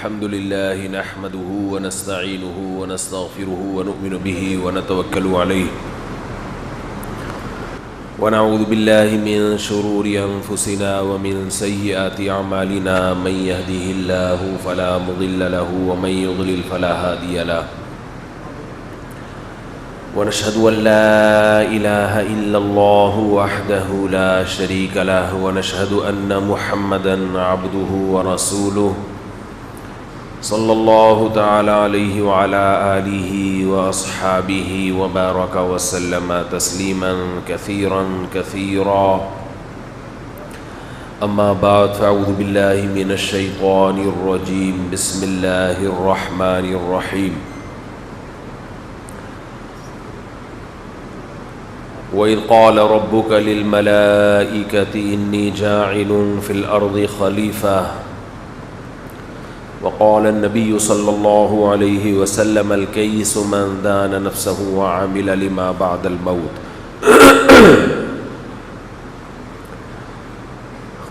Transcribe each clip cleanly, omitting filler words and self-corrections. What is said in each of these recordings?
الحمد لله نحمده ونستعينه ونستغفره ونؤمن به ونتوكل عليه ونعوذ بالله من شرور أنفسنا ومن سيئات أعمالنا من يهده الله فلا مضل له ومن يضلل فلا هادي له ونشهد أن لا إله إلا الله وحده لا شريك له ونشهد أن محمدا عبده ورسوله صلى الله تعالى عليه وعلى آله وأصحابه وبارك وسلم تسليما كثيرا كثيرا أما بعد فأعوذ بالله من الشيطان الرجيم بسم الله الرحمن الرحيم وإذ قال ربك للملائكة إني جاعل في الأرض خليفة وقال النبي صلى الله عليه وسلم الكيس من دان نفسه وعمل لما بعد الموت.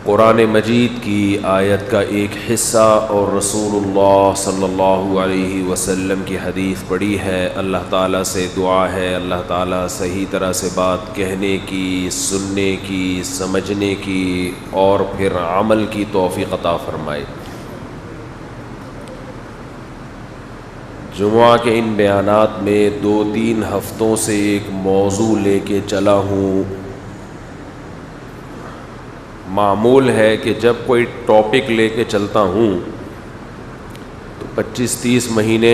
قرآن مجید کی آیت کا ایک حصہ اور رسول اللہ صلی اللہ علیہ وسلم کی حدیث پڑھی ہے. اللہ تعالیٰ سے دعا ہے اللہ تعالیٰ صحیح طرح سے بات کہنے کی، سننے کی، سمجھنے کی اور پھر عمل کی توفیق عطا فرمائے. جمعہ کے ان بیانات میں 2-3 ہفتوں سے ایک موضوع لے کے چلا ہوں. معمول ہے کہ جب کوئی ٹاپک لے کے چلتا ہوں تو 25-30 مہینے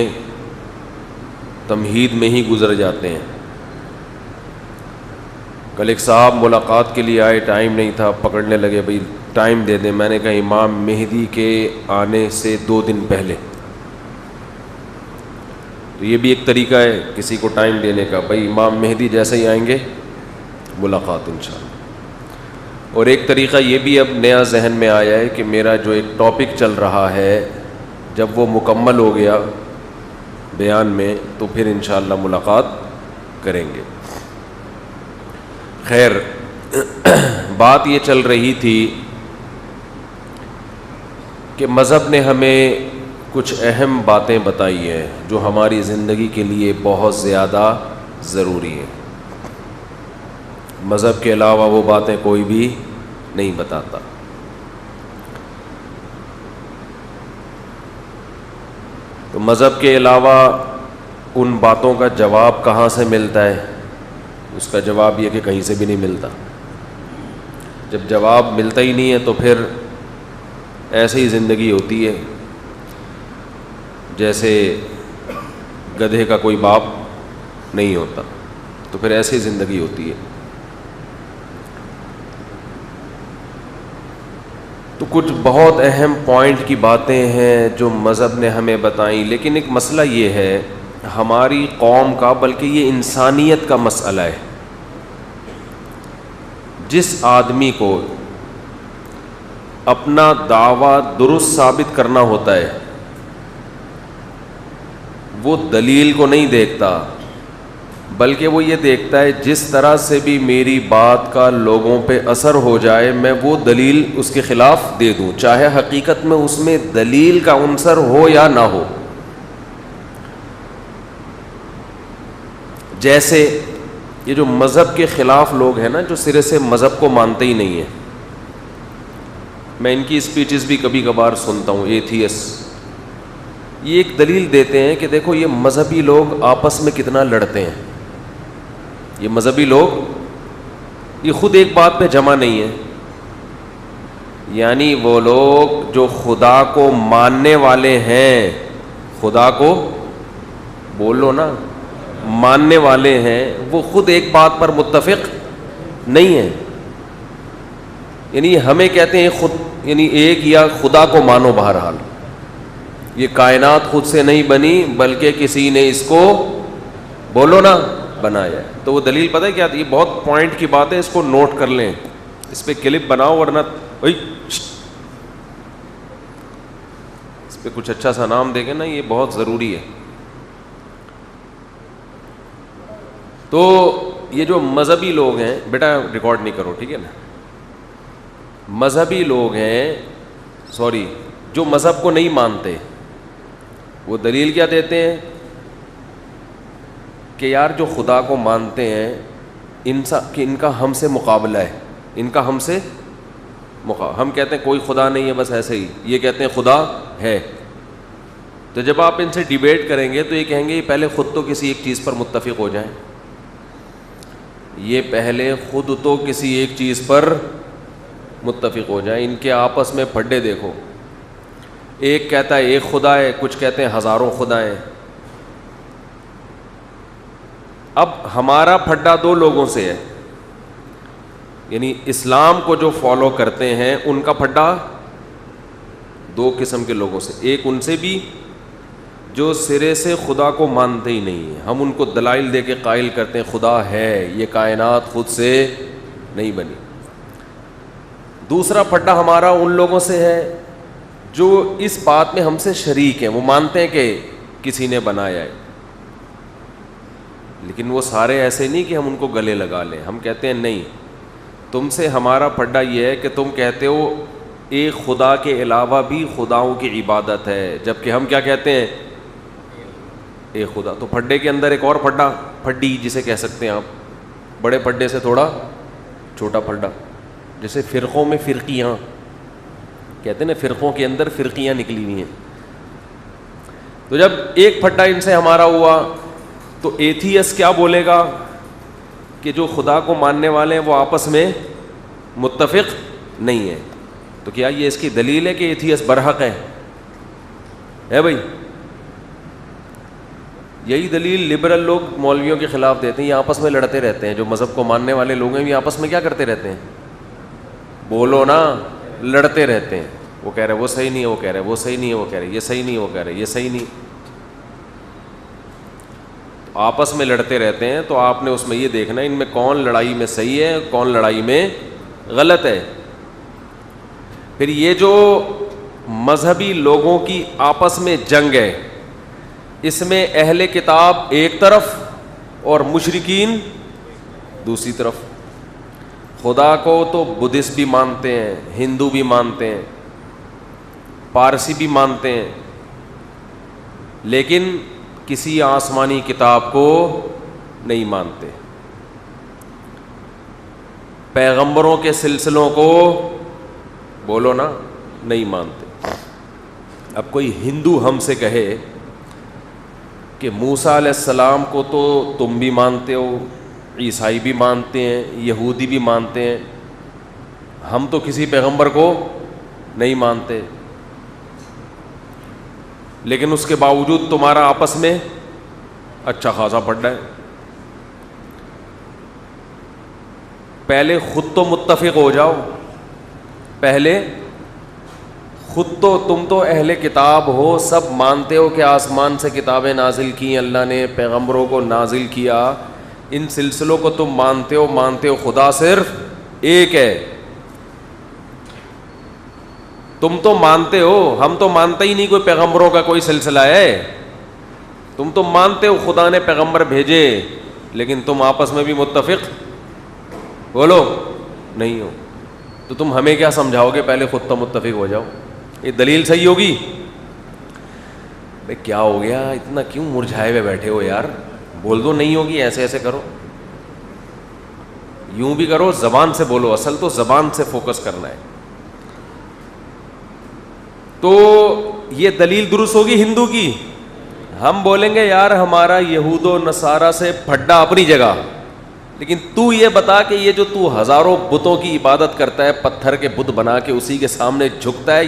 تمہید میں ہی گزر جاتے ہیں. کل ایک صاحب ملاقات کے لیے آئے، ٹائم نہیں تھا، پکڑنے لگے بھئی ٹائم دے دیں. میں نے کہا امام مہدی کے آنے سے 2 دن پہلے. تو یہ بھی ایک طریقہ ہے کسی کو ٹائم دینے کا، بھئی امام مہدی جیسے ہی آئیں گے ملاقات انشاءاللہ. اور ایک طریقہ یہ بھی اب نیا ذہن میں آیا ہے کہ میرا جو ایک ٹاپک چل رہا ہے جب وہ مکمل ہو گیا بیان میں تو پھر انشاءاللہ ملاقات کریں گے. خیر، بات یہ چل رہی تھی کہ مذہب نے ہمیں کچھ اہم باتیں بتائی ہیں جو ہماری زندگی کے لیے بہت زیادہ ضروری ہیں. مذہب کے علاوہ وہ باتیں کوئی بھی نہیں بتاتا. تو مذہب کے علاوہ ان باتوں کا جواب کہاں سے ملتا ہے؟ اس کا جواب یہ کہ کہیں سے بھی نہیں ملتا. جب جواب ملتا ہی نہیں ہے تو پھر ایسے ہی زندگی ہوتی ہے جیسے گدھے کا کوئی باپ نہیں ہوتا. تو پھر ایسی زندگی ہوتی ہے. تو کچھ بہت اہم پوائنٹ کی باتیں ہیں جو مذہب نے ہمیں بتائیں، لیکن ایک مسئلہ یہ ہے ہماری قوم کا، بلکہ یہ انسانیت کا مسئلہ ہے. جس آدمی کو اپنا دعویٰ درست ثابت کرنا ہوتا ہے وہ دلیل کو نہیں دیکھتا، بلکہ وہ یہ دیکھتا ہے جس طرح سے بھی میری بات کا لوگوں پہ اثر ہو جائے میں وہ دلیل اس کے خلاف دے دوں، چاہے حقیقت میں اس میں دلیل کا عنصر ہو یا نہ ہو. جیسے یہ جو مذہب کے خلاف لوگ ہیں نا، جو سرے سے مذہب کو مانتے ہی نہیں ہیں، میں ان کی اسپیچز بھی کبھی کبھار سنتا ہوں. ایتھیس یہ ایک دلیل دیتے ہیں کہ دیکھو یہ مذہبی لوگ آپس میں کتنا لڑتے ہیں. یہ مذہبی لوگ یہ خود ایک بات پہ جمع نہیں ہیں. یعنی وہ لوگ جو خدا کو ماننے والے ہیں، خدا کو بولو نا، ماننے والے ہیں، وہ خود ایک بات پر متفق نہیں ہیں. یعنی ہمیں کہتے ہیں خود، یعنی ایک یا خدا کو مانو. بہرحال یہ کائنات خود سے نہیں بنی بلکہ کسی نے اس کو بولو نا بنایا. تو وہ دلیل پتہ ہے کیا؟ یہ بہت پوائنٹ کی بات ہے، اس کو نوٹ کر لیں، اس پہ کلپ بناؤ ورنہ اس پہ کچھ اچھا سا نام دے گے نا، یہ بہت ضروری ہے. تو یہ جو مذہبی لوگ ہیں، بیٹا ریکارڈ نہیں کرو ٹھیک ہے نا، مذہبی لوگ ہیں جو مذہب کو نہیں مانتے، وہ دلیل کیا دیتے ہیں کہ یار جو خدا کو مانتے ہیں ان کا ہم سے مقابلہ ہے، ان کا ہم سے ہم کہتے ہیں کوئی خدا نہیں ہے، بس ایسے ہی، یہ کہتے ہیں خدا ہے. تو جب آپ ان سے ڈیبیٹ کریں گے تو یہ کہیں گے یہ پہلے خود تو کسی ایک چیز پر متفق ہو جائیں، یہ پہلے خود تو کسی ایک چیز پر متفق ہو جائیں. ان کے آپس میں پھڈے دیکھو، ایک کہتا ہے ایک خدا ہے، کچھ کہتے ہیں ہزاروں خدا ہیں. اب ہمارا پھڈا دو لوگوں سے ہے، یعنی اسلام کو جو فالو کرتے ہیں ان کا پھڈا دو قسم کے لوگوں سے. ایک ان سے بھی جو سرے سے خدا کو مانتے ہی نہیں ہیں، ہم ان کو دلائل دے کے قائل کرتے ہیں خدا ہے، یہ کائنات خود سے نہیں بنی. دوسرا پھڈا ہمارا ان لوگوں سے ہے جو اس بات میں ہم سے شریک ہیں، وہ مانتے ہیں کہ کسی نے بنایا ہے، لیکن وہ سارے ایسے نہیں کہ ہم ان کو گلے لگا لیں. ہم کہتے ہیں نہیں، تم سے ہمارا پھڈا یہ ہے کہ تم کہتے ہو ایک خدا کے علاوہ بھی خداؤں کی عبادت ہے، جبکہ ہم کیا کہتے ہیں ایک خدا. تو پھڈے کے اندر ایک اور پھڈا، پھڈی جسے کہہ سکتے ہیں آپ، بڑے پھڈے سے تھوڑا چھوٹا پھڈا. جیسے فرقوں میں فرقیاں کہتے ہیں نا، فرقوں کے اندر فرقیاں نکلی ہوئی ہیں. تو جب ایک پھڈا ان سے ہمارا ہوا تو ایتھیس کیا بولے گا کہ جو خدا کو ماننے والے ہیں وہ آپس میں متفق نہیں ہیں. تو کیا یہ اس کی دلیل ہے کہ ایتھیس برحق ہے بھائی؟ یہی دلیل لبرل لوگ مولویوں کے خلاف دیتے ہیں، یہ آپس میں لڑتے رہتے ہیں. جو مذہب کو ماننے والے لوگ ہیں یہ آپس میں کیا کرتے رہتے ہیں؟ بولو نا، لڑتے رہتے ہیں. وہ کہہ رہے وہ صحیح نہیں ہے، وہ کہہ رہے وہ صحیح نہیں ہے، وہ کہہ رہے یہ صحیح نہیں ہے، وہ کہہ رہے یہ صحیح نہیں. آپس میں لڑتے رہتے ہیں. تو آپ نے اس میں یہ دیکھنا ان میں کون لڑائی میں صحیح ہے، کون لڑائی میں غلط ہے. پھر یہ جو مذہبی لوگوں کی آپس میں جنگ ہے، اس میں اہل کتاب ایک طرف اور مشرکین دوسری طرف. خدا کو تو بدھسٹ بھی مانتے ہیں، ہندو بھی مانتے ہیں، پارسی بھی مانتے ہیں، لیکن کسی آسمانی کتاب کو نہیں مانتے. پیغمبروں کے سلسلوں کو بولو نا نہیں مانتے. اب کوئی ہندو ہم سے کہے کہ موسیٰ علیہ السلام کو تو تم بھی مانتے ہو، عیسائی بھی مانتے ہیں، یہودی بھی مانتے ہیں، ہم تو کسی پیغمبر کو نہیں مانتے، لیکن اس کے باوجود تمہارا آپس میں اچھا خاصا پھڈا ہے. پہلے خود تو متفق ہو جاؤ، پہلے خود تو تم تو اہل کتاب ہو، سب مانتے ہو کہ آسمان سے کتابیں نازل کی اللہ نے، پیغمبروں کو نازل کیا، ان سلسلوں کو تم مانتے ہو خدا صرف ایک ہے. تم تو مانتے ہو، ہم تو مانتے ہی نہیں کوئی پیغمبروں کا کوئی سلسلہ ہے. تم تو مانتے ہو خدا نے پیغمبر بھیجے، لیکن تم آپس میں بھی متفق بولو نہیں ہو. تو تم ہمیں کیا سمجھاؤ گے پہلے خود تو متفق ہو جاؤ؟ یہ دلیل صحیح ہوگی؟ بھئی کیا ہو گیا، اتنا کیوں مرجھائے ہوئے بیٹھے ہو یار؟ بول دو نہیں ہوگی، ایسے ایسے کرو، یوں بھی کرو، زبان سے بولو. اصل تو زبان سے فوکس کرنا ہے. تو یہ دلیل درست ہوگی ہندو کی. ہم بولیں گے یار ہمارا یہود و نصارہ سے پھڈا اپنی جگہ، لیکن تو یہ بتا کہ یہ جو تو ہزاروں بتوں کی عبادت کرتا ہے، پتھر کے بت بنا کے اسی کے سامنے جھکتا ہے،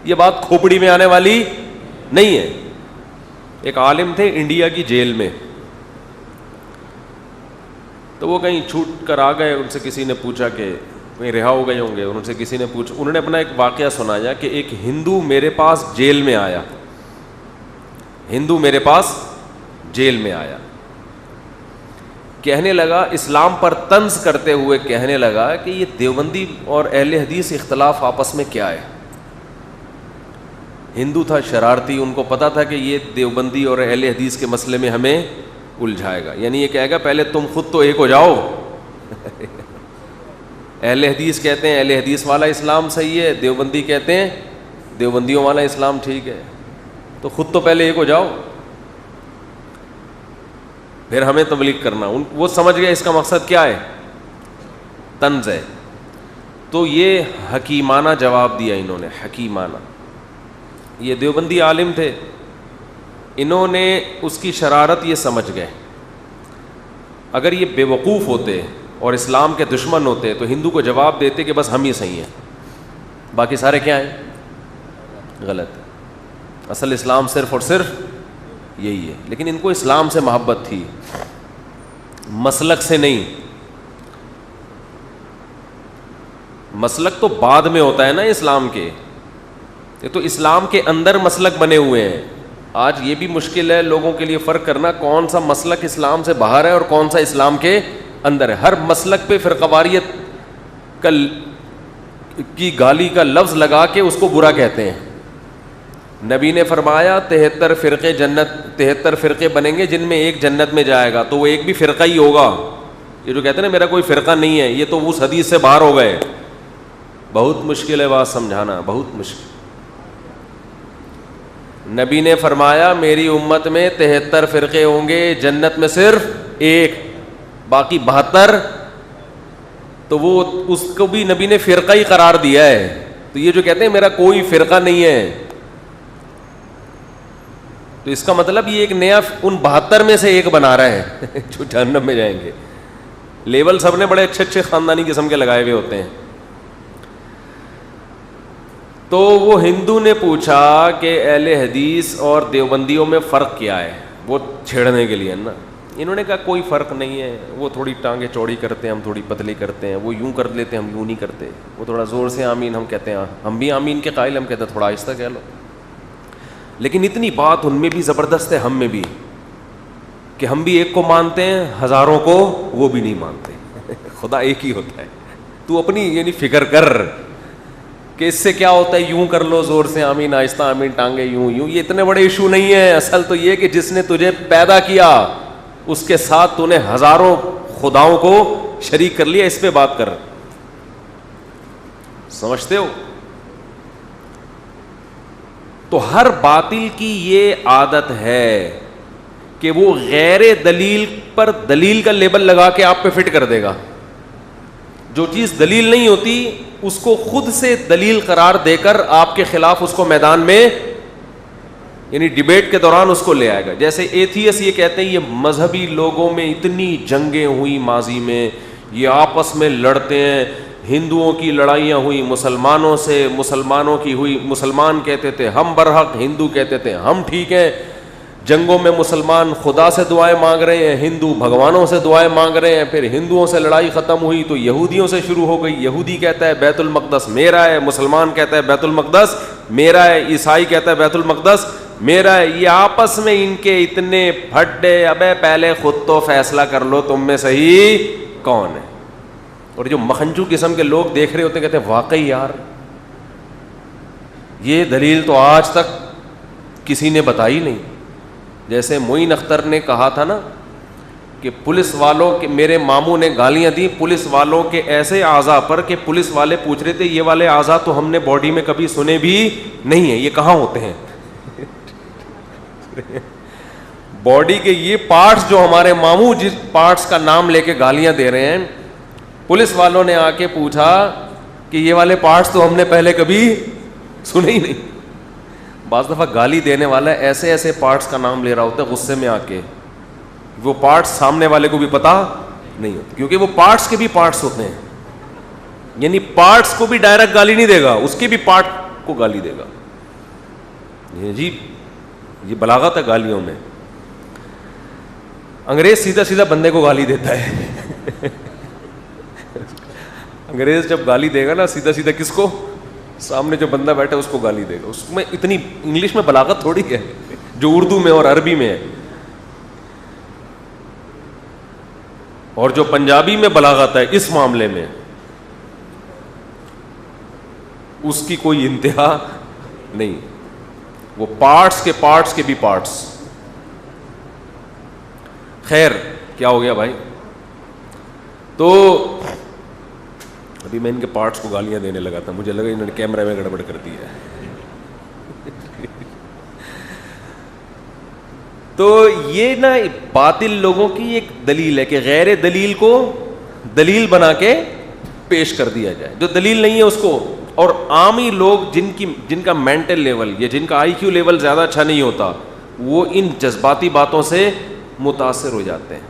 یہ بات کھوپڑی میں آنے والی نہیں ہے. ایک عالم تھے انڈیا کی جیل میں، تو وہ کہیں چھوٹ کر آ گئے. ان سے کسی نے پوچھا کہ کہیں رہا ہو گئے ہوں گے، ان سے کسی نے پوچھا، انہوں نے اپنا ایک واقعہ سنایا کہ ایک ہندو میرے پاس جیل میں آیا، ہندو میرے پاس جیل میں آیا، کہنے لگا اسلام پر طنز کرتے ہوئے کہنے لگا کہ یہ دیوبندی اور اہل حدیث اختلاف آپس میں کیا ہے. ہندو تھا، شرارتی، ان کو پتا تھا کہ یہ دیوبندی اور اہل حدیث کے مسئلے میں ہمیں الجھائے گا. یعنی یہ کہے گا پہلے تم خود تو ایک ہو جاؤ. اہل حدیث کہتے ہیں اہل حدیث والا اسلام صحیح ہے، دیوبندی کہتے ہیں دیوبندیوں والا اسلام ٹھیک ہے. تو خود تو پہلے ایک ہو جاؤ, پھر ہمیں تبلیغ کرنا. وہ سمجھ گئے اس کا مقصد کیا ہے, طنز ہے. تو یہ حکیمانہ جواب دیا انہوں نے, حکیمانہ. یہ دیوبندی عالم تھے, انہوں نے اس کی شرارت یہ سمجھ گئے. اگر یہ بے وقوف ہوتے اور اسلام کے دشمن ہوتے تو ہندو کو جواب دیتے کہ بس ہم ہی صحیح ہیں, باقی سارے کیا ہیں, غلط ہے. اصل اسلام صرف اور صرف یہی ہے. لیکن ان کو اسلام سے محبت تھی, مسلک سے نہیں. مسلک تو بعد میں ہوتا ہے نا اسلام کے, یہ تو اسلام کے اندر مسلک بنے ہوئے ہیں. آج یہ بھی مشکل ہے لوگوں کے لیے فرق کرنا کون سا مسلک اسلام سے باہر ہے اور کون سا اسلام کے اندر ہے. ہر مسلک پہ فرقہ واریت کی گالی کا لفظ لگا کے اس کو برا کہتے ہیں. نبی نے فرمایا 73 فرقے جنت 73 فرقے بنیں گے جن میں ایک جنت میں جائے گا, تو وہ ایک بھی فرقہ ہی ہوگا. یہ جو کہتے ہیں نا میرا کوئی فرقہ نہیں ہے, یہ تو اس حدیث سے باہر ہو گئے. بہت مشکل ہے بات سمجھانا, بہت مشکل. نبی نے فرمایا میری امت میں 73 فرقے ہوں گے, جنت میں صرف ایک, باقی 72 تو وہ اس کو بھی نبی نے فرقہ ہی قرار دیا ہے. تو یہ جو کہتے ہیں میرا کوئی فرقہ نہیں ہے, تو اس کا مطلب یہ ایک نیا ان 72 میں سے ایک بنا رہا ہے جو جہنم میں جائیں گے. لیبل سب نے بڑے اچھے اچھے خاندانی قسم کے لگائے ہوئے ہوتے ہیں. تو وہ ہندو نے پوچھا کہ اہل حدیث اور دیوبندیوں میں فرق کیا ہے, وہ چھیڑنے کے لیے نا. انہوں نے کہا کوئی فرق نہیں ہے, وہ تھوڑی ٹانگیں چوڑی کرتے ہیں, ہم تھوڑی پتلی کرتے ہیں, وہ یوں کر لیتے ہیں, ہم یوں نہیں کرتے. وہ تھوڑا زور سے آمین ہم کہتے ہیں, ہم بھی آمین کے قائل, ہم کہتے ہیں تھوڑا آہستہ کہہ لو. لیکن اتنی بات ان میں بھی زبردست ہے, ہم میں بھی, کہ ہم بھی ایک کو مانتے ہیں, ہزاروں کو وہ بھی نہیں مانتے. خدا ایک ہی ہوتا ہے. تو اپنی یعنی فکر کر کہ اس سے کیا ہوتا ہے, یوں کر لو زور سے آمین, آہستہ آمین, ٹانگیں یوں یوں, یہ اتنے بڑے ایشو نہیں ہے. اصل تو یہ کہ جس نے تجھے پیدا کیا اس کے ساتھ تو نے ہزاروں خداؤں کو شریک کر لیا. اس پہ بات کر, سمجھتے ہو؟ تو ہر باطل کی یہ عادت ہے کہ وہ غیر دلیل پر دلیل کا لیبل لگا کے آپ پہ فٹ کر دے گا. جو چیز دلیل نہیں ہوتی اس کو خود سے دلیل قرار دے کر آپ کے خلاف اس کو میدان میں یعنی ڈیبیٹ کے دوران اس کو لے آئے گا. جیسے ایتھیس یہ کہتے ہیں یہ مذہبی لوگوں میں اتنی جنگیں ہوئی ماضی میں, یہ آپس میں لڑتے ہیں, ہندوؤں کی لڑائیاں ہوئی مسلمانوں سے, مسلمانوں کی ہوئی, مسلمان کہتے تھے ہم برحق, ہندو کہتے تھے ہم ٹھیک ہیں. جنگوں میں مسلمان خدا سے دعائیں مانگ رہے ہیں, ہندو بھگوانوں سے دعائیں مانگ رہے ہیں. پھر ہندوؤں سے لڑائی ختم ہوئی تو یہودیوں سے شروع ہو گئی. یہودی کہتا ہے بیت المقدس میرا ہے, مسلمان کہتا ہے بیت المقدس میرا ہے, عیسائی کہتا ہے بیت المقدس میرا ہے. یہ آپس میں ان کے اتنے پھڈے, ابے پہلے خود تو فیصلہ کر لو تم میں صحیح کون ہے. اور جو مکھنجو قسم کے لوگ دیکھ رہے ہوتے ہیں کہتے ہیں واقعی یار یہ دلیل تو آج تک کسی نے بتائی نہیں. جیسے معین اختر نے کہا تھا نا کہ پولیس والوں کے, میرے ماموں نے گالیاں دی پولیس والوں کے ایسے اعضاء پر کہ پولیس والے پوچھ رہے تھے یہ والے اعضاء تو ہم نے باڈی میں کبھی سنے بھی نہیں ہیں, یہ کہاں ہوتے ہیں. باڈی کے یہ پارٹس جو ہمارے ماموں جس پارٹس کا نام لے کے گالیاں دے رہے ہیں, پولیس والوں نے آ کے پوچھا کہ یہ والے پارٹس تو ہم نے پہلے کبھی سنے ہی نہیں. بعض دفعہ گالی دینے والا ایسے ایسے پارٹس کا نام لے رہا ہوتا ہے غصے میں آ کے, وہ پارٹس سامنے والے کو بھی پتا نہیں ہوتے, کیونکہ وہ پارٹس کے بھی پارٹس ہوتے ہیں. یعنی پارٹس کو بھی ڈائریکٹ گالی نہیں دے گا, اس کے بھی پارٹ کو گالی دے گا. جی یہ بلاغت ہے گالیوں میں. انگریز سیدھا سیدھا بندے کو گالی دیتا ہے. انگریز جب گالی دے گا نا سیدھا سیدھا کس کو, سامنے جو بندہ بیٹھا ہے اس کو گالی دے گا. اس میں اتنی انگلش میں بلاغت تھوڑی ہے جو اردو میں اور عربی میں ہے, اور جو پنجابی میں بلاغت ہے اس معاملے میں اس کی کوئی انتہا نہیں. وہ پارٹس کے بھی پارٹس. خیر کیا ہو گیا بھائی, تو ابھی میں ان کے پارٹس کو گالیاں دینے لگا تھا, مجھے لگا انہوں نے کیمرہ میں گڑبڑ کر دی ہے. تو یہ نا باطل لوگوں کی ایک دلیل ہے کہ غیر دلیل کو دلیل بنا کے پیش کر دیا جائے, جو دلیل نہیں ہے اس کو. اور عامی لوگ جن کا مینٹل لیول یا جن کا آئی کیو لیول زیادہ اچھا نہیں ہوتا, وہ ان جذباتی باتوں سے متاثر ہو جاتے ہیں.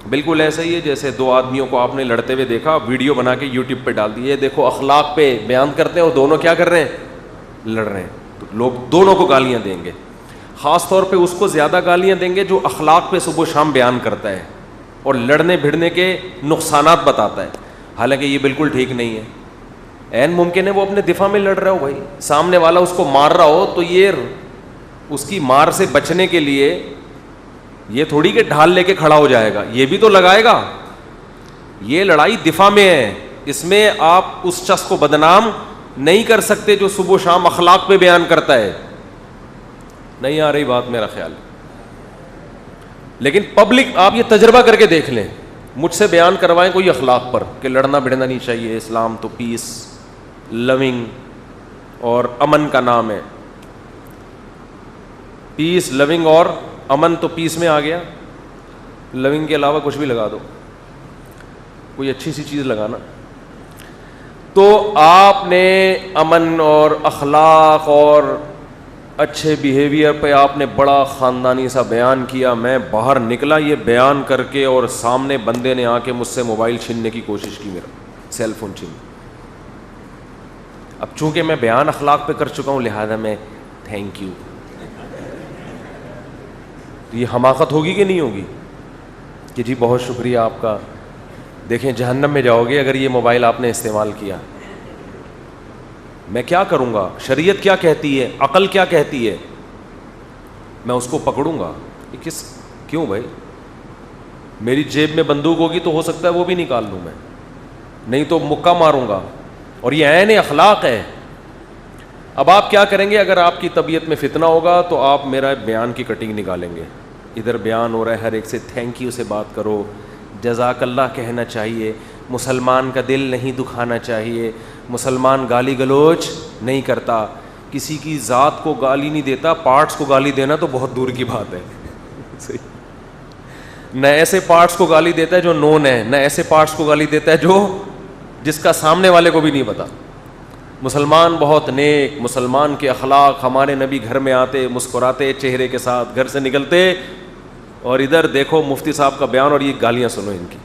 بالکل ایسا ہی ہے جیسے دو آدمیوں کو آپ نے لڑتے ہوئے دیکھا, ویڈیو بنا کے یوٹیوب پہ ڈال دی, یہ دیکھو اخلاق پہ بیان کرتے ہیں اور دونوں کیا کر رہے ہیں, لڑ رہے ہیں. تو لوگ دونوں کو گالیاں دیں گے, خاص طور پہ اس کو زیادہ گالیاں دیں گے جو اخلاق پہ صبح و شام بیان کرتا ہے اور لڑنے بھڑنے کے نقصانات بتاتا ہے. حالانکہ یہ بالکل ٹھیک نہیں ہے. عین ممکن ہے وہ اپنے دفاع میں لڑ رہا ہو بھائی, سامنے والا اس کو مار رہا ہو تو یہ اس کی مار سے بچنے کے لیے یہ تھوڑی کہ ڈھال لے کے کھڑا ہو جائے گا, یہ بھی تو لگائے گا. یہ لڑائی دفاع میں ہے, اس میں آپ اس شخص کو بدنام نہیں کر سکتے جو صبح و شام اخلاق پہ بیان کرتا ہے. نہیں آ رہی بات میرا خیال. لیکن پبلک آپ یہ تجربہ کر کے دیکھ لیں, مجھ سے بیان کروائیں کوئی اخلاق پر کہ لڑنا بھڑنا نہیں چاہیے, اسلام تو پیس لوننگ اور امن کا نام ہے. پیس لوننگ اور امن, تو پیس میں آ گیا, لوننگ کے علاوہ کچھ بھی لگا دو, کوئی اچھی سی چیز لگانا. تو آپ نے امن اور اخلاق اور اچھے بیہیویئر پہ آپ نے بڑا خاندانی سا بیان کیا. میں باہر نکلا یہ بیان کر کے اور سامنے بندے نے آ کے مجھ سے موبائل چھیننے کی کوشش کی, میرا سیل فون چھین. اب چونکہ میں بیان اخلاق پہ کر چکا ہوں لہذا میں تھینک یو. یہ حماقت ہوگی کہ نہیں ہوگی کہ جی بہت شکریہ آپ کا, دیکھیں جہنم میں جاؤ گے اگر یہ موبائل آپ نے استعمال کیا. میں کیا کروں گا, شریعت کیا کہتی ہے, عقل کیا کہتی ہے, میں اس کو پکڑوں گا. یہ کیوں بھائی, میری جیب میں بندوق ہوگی تو ہو سکتا ہے وہ بھی نکال لوں میں, نہیں تو مکہ ماروں گا. اور یہ عین اخلاق ہے. اب آپ کیا کریں گے, اگر آپ کی طبیعت میں فتنہ ہوگا تو آپ میرا بیان کی کٹنگ نکالیں گے. ادھر بیان ہو رہا ہے, ہر ایک سے تھینک یو سے بات کرو, جزاک اللہ کہنا چاہیے, مسلمان کا دل نہیں دکھانا چاہیے, مسلمان گالی گلوچ نہیں کرتا, کسی کی ذات کو گالی نہیں دیتا, پارٹس کو گالی دینا تو بہت دور کی بات ہے. نہ ایسے پارٹس کو گالی دیتا ہے جو نون ہے, نہ ایسے پارٹس کو گالی دیتا ہے جو جس کا سامنے والے کو بھی نہیں پتا. مسلمان بہت نیک, مسلمان کے اخلاق, ہمارے نبی گھر میں آتے مسکراتے چہرے کے ساتھ گھر سے نکلتے, اور ادھر دیکھو مفتی صاحب کا بیان اور یہ گالیاں سنو ان کی.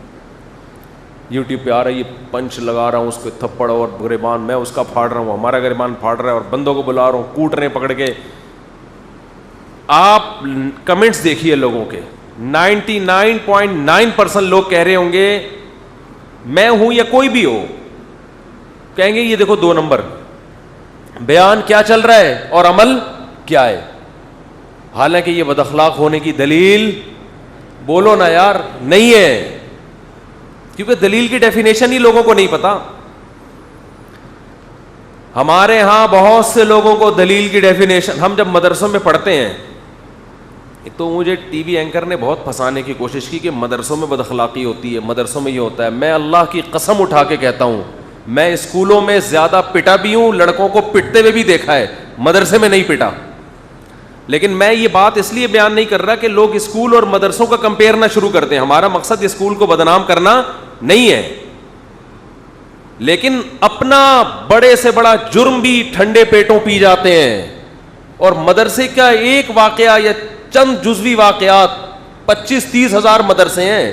یوٹیوب پہ آ رہا ہے, یہ پنچ لگا رہا ہوں اس کو تھپڑ اور گریبان, میں اس کا پھاڑ رہا ہوں, ہمارا گریبان پھاڑ رہا ہے, اور بندوں کو بلا رہا ہوں, کوٹ رہے ہیں پکڑ کے. آپ کمنٹس دیکھیے لوگوں کے, 99.9% لوگ کہہ رہے ہوں گے میں ہوں یا کوئی بھی ہو, کہیں گے یہ دیکھو 2 نمبر, بیان کیا چل رہا ہے اور عمل کیا ہے. حالانکہ یہ بد اخلاق ہونے کی دلیل بولو نا یار نہیں ہے, کیونکہ دلیل کی ڈیفینیشن ہی لوگوں کو نہیں پتا. ہمارے ہاں بہت سے لوگوں کو دلیل کی ڈیفینیشن, ہم جب مدرسوں میں پڑھتے ہیں, تو مجھے ٹی وی اینکر نے بہت پھنسانے کی کوشش کی کہ مدرسوں میں بد اخلاقی ہوتی ہے, مدرسوں میں یہ ہوتا ہے. میں اللہ کی قسم اٹھا کے کہتا ہوں, میں اسکولوں میں زیادہ پٹا بھی ہوں, لڑکوں کو پٹتے ہوئے بھی دیکھا ہے, مدرسے میں نہیں پٹا. لیکن میں یہ بات اس لیے بیان نہیں کر رہا کہ لوگ اسکول اور مدرسوں کا کمپیئر نہ شروع کرتے ہیں. ہمارا مقصد اسکول کو بدنام کرنا نہیں ہے, لیکن اپنا بڑے سے بڑا جرم بھی ٹھنڈے پیٹوں پی جاتے ہیں. اور مدرسے کا ایک واقعہ یا چند جزوی واقعات, 25-30 ہزار مدرسے ہیں,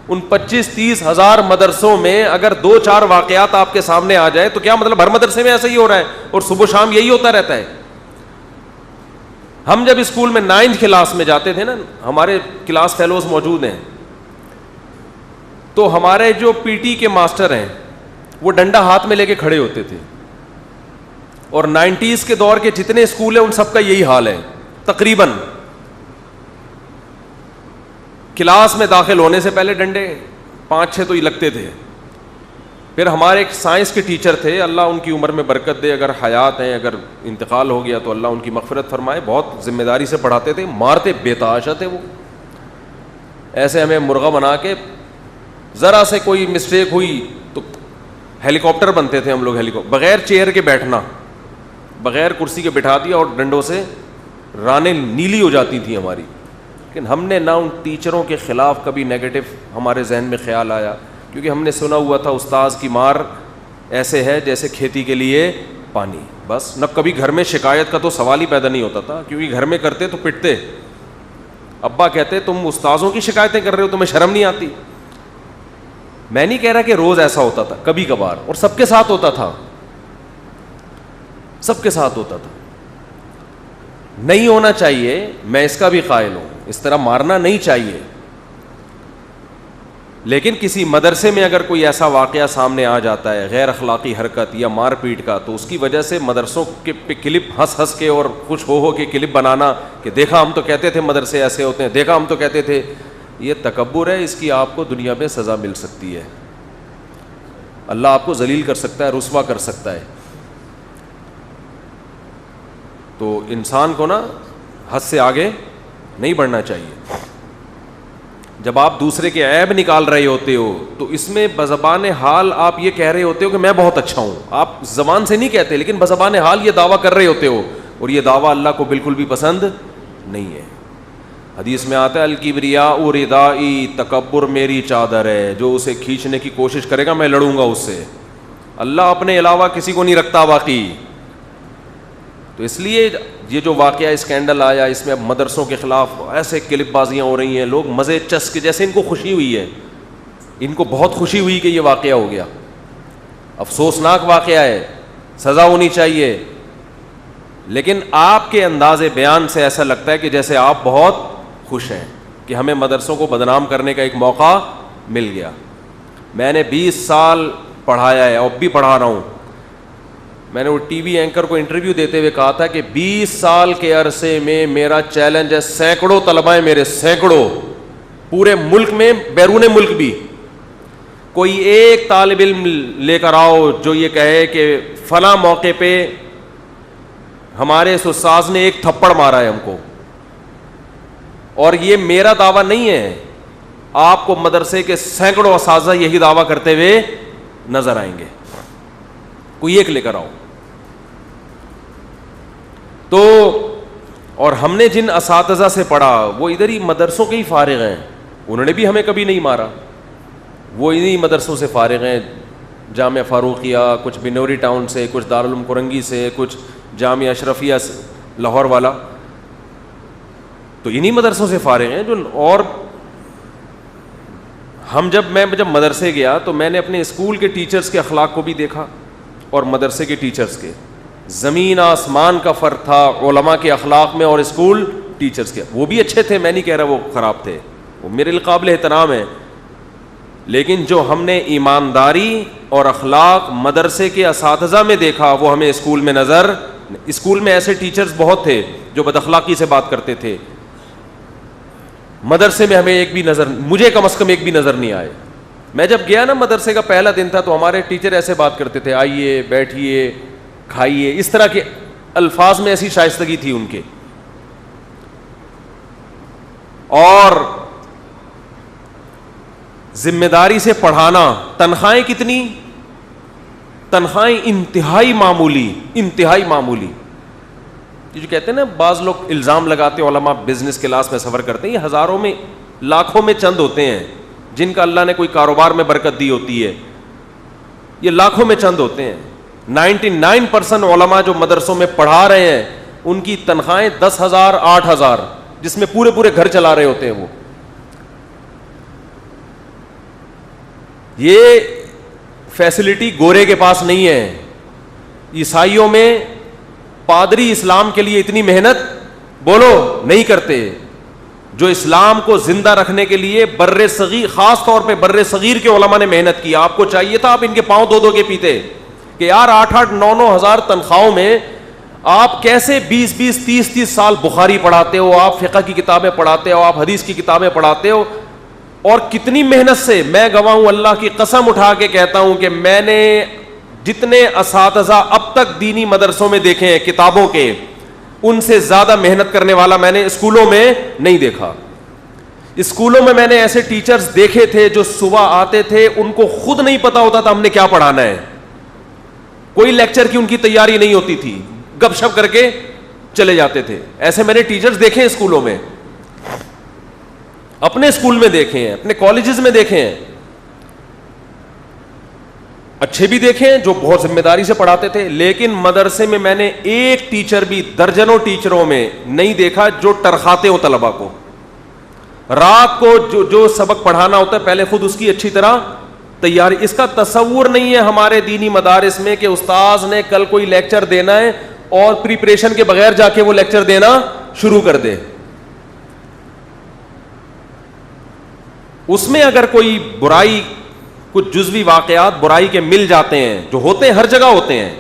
ان 25-30 ہزار مدرسوں میں اگر 2-4 واقعات آپ کے سامنے آ جائے تو کیا مطلب ہر مدرسے میں ایسا ہی ہو رہا ہے اور صبح شام یہی ہوتا رہتا ہے. ہم جب اسکول میں 9th کلاس میں جاتے تھے نا, ہمارے کلاس فیلوز موجود ہیں, تو ہمارے جو پی ٹی کے ماسٹر ہیں وہ ڈنڈا ہاتھ میں لے کے کھڑے ہوتے تھے. اور 90s کے دور کے جتنے اسکول ہیں ان سب کا یہی حال ہے تقریباً. کلاس میں داخل ہونے سے پہلے ڈنڈے 5-6 تو ہی لگتے تھے. پھر ہمارے ایک سائنس کے ٹیچر تھے, اللہ ان کی عمر میں برکت دے, اگر حیات ہیں, اگر انتقال ہو گیا تو اللہ ان کی مغفرت فرمائے. بہت ذمہ داری سے پڑھاتے تھے, مارتے بے تحاشا تھے وہ, ایسے ہمیں مرغا بنا کے, ذرا سے کوئی مسٹیک ہوئی تو ہیلی کاپٹر بنتے تھے ہم لوگ. بغیر چیئر کے بیٹھنا, بغیر کرسی کے بٹھا دیا اور ڈنڈوں سے رانیں نیلی ہو جاتی تھیں ہماری. لیکن ہم نے نہ ان ٹیچروں کے خلاف کبھی نیگیٹو ہمارے ذہن میں خیال آیا, کیونکہ ہم نے سنا ہوا تھا استاذ کی مار ایسے ہے جیسے کھیتی کے لیے پانی, بس. نہ کبھی گھر میں شکایت کا تو سوال ہی پیدا نہیں ہوتا تھا, کیونکہ گھر میں کرتے تو پٹتے. ابا کہتے تم استاذوں کی شکایتیں کر رہے ہو, تمہیں شرم نہیں آتی؟ میں نہیں کہہ رہا کہ روز ایسا ہوتا تھا, کبھی کبھار, اور سب کے ساتھ ہوتا تھا, سب کے ساتھ ہوتا تھا. نہیں ہونا چاہیے, میں اس کا بھی قائل ہوں, اس طرح مارنا نہیں چاہیے. لیکن کسی مدرسے میں اگر کوئی ایسا واقعہ سامنے آ جاتا ہے غیر اخلاقی حرکت یا مار پیٹ کا, تو اس کی وجہ سے مدرسوں کے پہ کلپ ہنس ہنس کے اور خوش ہو کے کلپ بنانا کہ دیکھا ہم تو کہتے تھے مدرسے ایسے ہوتے ہیں, دیکھا ہم تو کہتے تھے, یہ تکبر ہے. اس کی آپ کو دنیا میں سزا مل سکتی ہے, اللہ آپ کو ذلیل کر سکتا ہے, رسوا کر سکتا ہے. تو انسان کو نا حد سے آگے نہیں بڑھنا چاہیے. جب آپ دوسرے کے عیب نکال رہے ہوتے ہو تو اس میں بزبان حال آپ یہ کہہ رہے ہوتے ہو کہ میں بہت اچھا ہوں. آپ زبان سے نہیں کہتے, لیکن بزبان حال یہ دعویٰ کر رہے ہوتے ہو, اور یہ دعویٰ اللہ کو بالکل بھی پسند نہیں ہے. حدیث میں آتا ہے الکبریاء ردائی, تکبر میری چادر ہے, جو اسے کھینچنے کی کوشش کرے گا میں لڑوں گا اس سے. اللہ اپنے علاوہ کسی کو نہیں رکھتا باقی. تو اس لیے یہ جو واقعہ اسکینڈل آیا, اس میں اب مدرسوں کے خلاف ایسے کلپ بازیاں ہو رہی ہیں, لوگ مزے چسک جیسے ان کو خوشی ہوئی ہے, ان کو بہت خوشی ہوئی کہ یہ واقعہ ہو گیا. افسوسناک واقعہ ہے, سزا ہونی چاہیے, لیکن آپ کے انداز بیان سے ایسا لگتا ہے کہ جیسے آپ بہت خوش ہیں کہ ہمیں مدرسوں کو بدنام کرنے کا ایک موقع مل گیا. میں نے 20 سال پڑھایا ہے, اب بھی پڑھا رہا ہوں. میں نے وہ ٹی وی اینکر کو انٹرویو دیتے ہوئے کہا تھا کہ 20 سال کے عرصے میں میرا چیلنج ہے, سینکڑوں طلباء میرے, سینکڑوں, پورے ملک میں, بیرون ملک بھی. کوئی ایک طالب علم لے کر آؤ جو یہ کہے کہ فلاں موقع پہ ہمارے اس استاذ نے ایک تھپڑ مارا ہے ہم کو. اور یہ میرا دعویٰ نہیں ہے, آپ کو مدرسے کے سینکڑوں اساتذہ یہی دعویٰ کرتے ہوئے نظر آئیں گے. کوئی ایک لے کر آؤ. تو اور ہم نے جن اساتذہ سے پڑھا وہ ادھر ہی مدرسوں کے ہی فارغ ہیں, انہوں نے بھی ہمیں کبھی نہیں مارا, وہ انہی مدرسوں سے فارغ ہیں, جامعہ فاروقیہ, کچھ بنوری ٹاؤن سے, کچھ دارالعلوم کرنگی سے, کچھ جامعہ اشرفیہ لاہور والا, تو انہی مدرسوں سے فارغ ہیں جو. اور میں جب مدرسے گیا تو میں نے اپنے اسکول کے ٹیچرز کے اخلاق کو بھی دیکھا اور مدرسے کے ٹیچرز کے, زمین آسمان کا فرق تھا علماء کے اخلاق میں اور اسکول ٹیچرز کے. وہ بھی اچھے تھے, میں نہیں کہہ رہا وہ خراب تھے, وہ میرے قابل احترام ہے, لیکن جو ہم نے ایمانداری اور اخلاق مدرسے کے اساتذہ میں دیکھا وہ ہمیں اسکول میں نظر. اسکول میں ایسے ٹیچرز بہت تھے جو بد اخلاقی سے بات کرتے تھے, مدرسے میں ہمیں ایک بھی نظر, مجھے کم از کم ایک بھی نظر نہیں آئے. میں جب گیا نا, مدرسے کا پہلا دن تھا, تو ہمارے ٹیچر ایسے بات کرتے تھے, آئیے, بیٹھیے, کھائیے, اس طرح کے الفاظ میں ایسی شائستگی تھی ان کے. اور ذمہ داری سے پڑھانا. تنخواہیں کتنی؟ تنخواہیں انتہائی معمولی, انتہائی معمولی. جو کہتے ہیں نا, بعض لوگ الزام لگاتے ہیں علماء بزنس کلاس میں سفر کرتے ہیں, یہ ہزاروں میں, لاکھوں میں چند ہوتے ہیں جن کا اللہ نے کوئی کاروبار میں برکت دی ہوتی ہے, یہ لاکھوں میں چند ہوتے ہیں. 99% علماء جو مدرسوں میں پڑھا رہے ہیں ان کی تنخواہیں 10,000 8,000, جس میں پورے پورے گھر چلا رہے ہوتے ہیں وہ. یہ فیسلٹی گورے کے پاس نہیں ہے. عیسائیوں میں پادری اسلام کے لیے اتنی محنت بولو نہیں کرتے, جو اسلام کو زندہ رکھنے کے لیے بر صغیر, خاص طور پہ بر صغیر کے علماء نے محنت کی. آپ کو چاہیے تھا آپ ان کے پاؤں دھو کے پیتے کہ یار 8-8 9-9 ہزار تنخواہوں میں آپ کیسے 20-20 30-30 سال بخاری پڑھاتے ہو, آپ فقہ کی کتابیں پڑھاتے ہو, آپ حدیث کی کتابیں پڑھاتے ہو, اور کتنی محنت سے. میں گواہ ہوں, اللہ کی قسم اٹھا کے کہتا ہوں کہ میں نے جتنے اساتذہ اب تک دینی مدرسوں میں دیکھے ہیں کتابوں کے, ان سے زیادہ محنت کرنے والا میں نے اسکولوں میں نہیں دیکھا. اسکولوں میں نے ایسے ٹیچرز دیکھے تھے جو صبح آتے تھے, ان کو خود نہیں پتا ہوتا تھا ہم نے کیا پڑھانا ہے, کوئی لیکچر کی ان کی تیاری نہیں ہوتی تھی, گپ شپ کر کے چلے جاتے تھے. ایسے میں نے ٹیچرز دیکھے اسکولوں میں. اپنے اسکول میں دیکھے ہیں, اپنے کالجز میں دیکھے ہیں, اچھے بھی دیکھے ہیں جو بہت ذمہ داری سے پڑھاتے تھے, لیکن مدرسے میں میں نے ایک ٹیچر بھی درجنوں ٹیچروں میں نہیں دیکھا جو ٹرخاتے ہو طلبا کو. رات کو جو سبق پڑھانا ہوتا ہے پہلے خود اس کی اچھی طرح تیاری. اس کا تصور نہیں ہے ہمارے دینی مدارس میں کہ استاذ نے کل کوئی لیکچر دینا ہے اور پریپریشن کے بغیر جا کے وہ لیکچر دینا شروع کر دے. اس میں اگر کوئی برائی, کچھ جزوی واقعات برائی کے مل جاتے ہیں, جو ہوتے ہیں ہر جگہ ہوتے ہیں.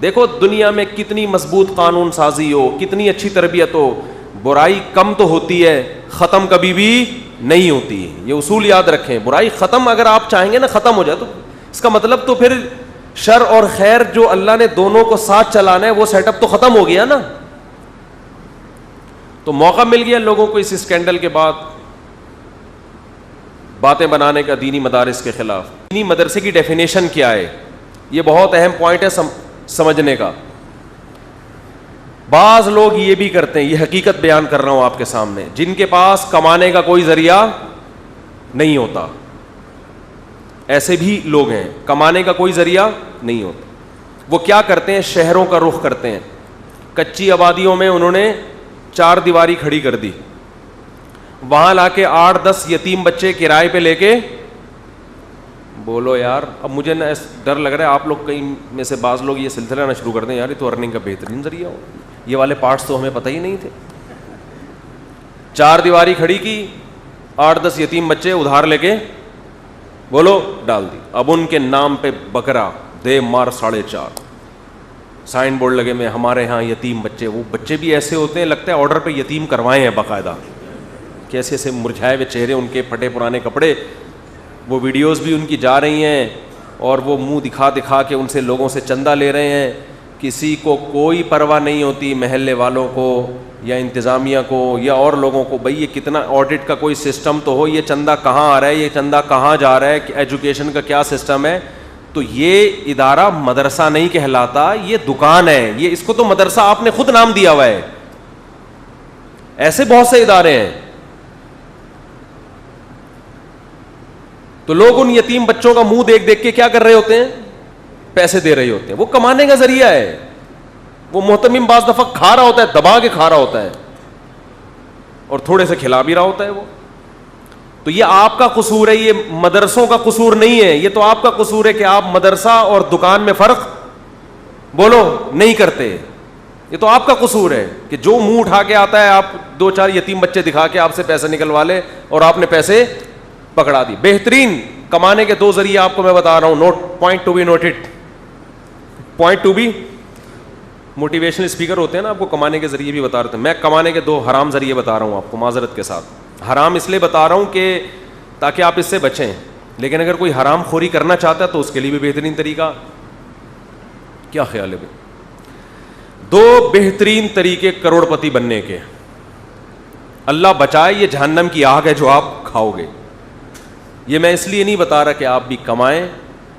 دیکھو دنیا میں کتنی مضبوط قانون سازی ہو, کتنی اچھی تربیت ہو, برائی کم تو ہوتی ہے, ختم کبھی بھی نہیں ہوتی. یہ اصول یاد رکھیں. برائی ختم اگر آپ چاہیں گے نا ختم ہو جائے, تو اس کا مطلب تو پھر شر اور خیر جو اللہ نے دونوں کو ساتھ چلانا ہے وہ سیٹ اپ تو ختم ہو گیا نا. تو موقع مل گیا لوگوں کو اس اسکینڈل کے بعد باتیں بنانے کا دینی مدارس کے خلاف. دینی مدرسے کی ڈیفینیشن کیا ہے, یہ بہت اہم پوائنٹ ہے سمجھنے کا. بعض لوگ یہ بھی کرتے ہیں, یہ حقیقت بیان کر رہا ہوں آپ کے سامنے, جن کے پاس کمانے کا کوئی ذریعہ نہیں ہوتا. ایسے بھی لوگ ہیں, کمانے کا کوئی ذریعہ نہیں ہوتا. وہ کیا کرتے ہیں, شہروں کا رخ کرتے ہیں. کچی آبادیوں میں انہوں نے 4 دیواری کھڑی کر دی, وہاں لا کے 8-10 یتیم بچے کرائے پہ لے کے. بولو یار, اب مجھے نا ڈر لگ رہا ہے آپ لوگ کہیں میں سے بعض لوگ یہ سلسلہ نہ شروع کر دیں, یار یہ تو ارننگ کا بہترین ذریعہ ہو, یہ والے پارٹس تو ہمیں پتہ ہی نہیں تھے. 4 دیواری کھڑی کی, 8-10 یتیم بچے ادھار لے کے بولو ڈال دی. اب ان کے نام پہ بکرا دے مار 4.5 سائن بورڈ لگے میں ہمارے ہاں یتیم بچے. وہ بچے بھی ایسے ہوتے ہیں لگتا ہے آرڈر پہ یتیم کروائے ہیں باقاعدہ, کیسے ایسے مرجھائے ہوئے چہرے, ان کے پھٹے پرانے کپڑے. وہ ویڈیوز بھی ان کی جا رہی ہیں اور وہ منہ دکھا دکھا کے ان سے لوگوں سے چندہ لے رہے ہیں. کسی کو کوئی پرواہ نہیں ہوتی, محلے والوں کو یا انتظامیہ کو یا اور لوگوں کو, بھئی یہ کتنا آڈٹ کا کوئی سسٹم تو ہو, یہ چندہ کہاں آ رہا ہے, یہ چندہ کہاں جا رہا ہے, ایجوکیشن کا کیا سسٹم ہے. تو یہ ادارہ مدرسہ نہیں کہلاتا, یہ دکان ہے. یہ اس کو تو مدرسہ آپ نے خود نام دیا ہوا ہے. ایسے بہت سے ادارے ہیں. تو لوگ ان یتیم بچوں کا منہ دیکھ دیکھ کے کیا کر رہے ہوتے ہیں, پیسے دے رہے ہوتے ہیں. وہ کمانے کا ذریعہ ہے. وہ محتمم بعض دفعہ کھا رہا ہوتا ہے, دبا کے کھا رہا ہوتا ہے, اور تھوڑے سے کھلا بھی رہا ہوتا ہے وہ. تو یہ آپ کا قصور ہے, یہ مدرسوں کا قصور نہیں ہے. یہ تو آپ کا قصور ہے کہ آپ مدرسہ اور دکان میں فرق بولو نہیں کرتے. یہ تو آپ کا قصور ہے کہ جو منہ اٹھا کے آتا ہے آپ 2-4 یتیم بچے دکھا کے آپ سے پیسے نکلوا لے اور آپ نے پیسے پکڑا دی. بہترین کمانے کے 2 ذریعے آپ کو میں بتا رہا ہوں, note point to be noted. Point to be motivational speaker ہوتے ہیں نا, آپ کو کمانے کے ذریعے بھی بتا رہے تھے. میں کمانے کے 2 حرام ذریعے بتا رہا ہوں آپ کو معذرت کے ساتھ. حرام اس لیے بتا رہا ہوں کہ تاکہ آپ اس سے بچیں, لیکن اگر کوئی حرام خوری کرنا چاہتا ہے تو اس کے لیے بھی بہترین طریقہ. کیا خیال ہے بھائی؟ 2 بہترین طریقے کروڑ پتی بننے کے. اللہ بچائے, یہ جہنم کی آگ ہے جو آپ کھاؤ گے. یہ میں اس لیے نہیں بتا رہا کہ آپ بھی کمائیں,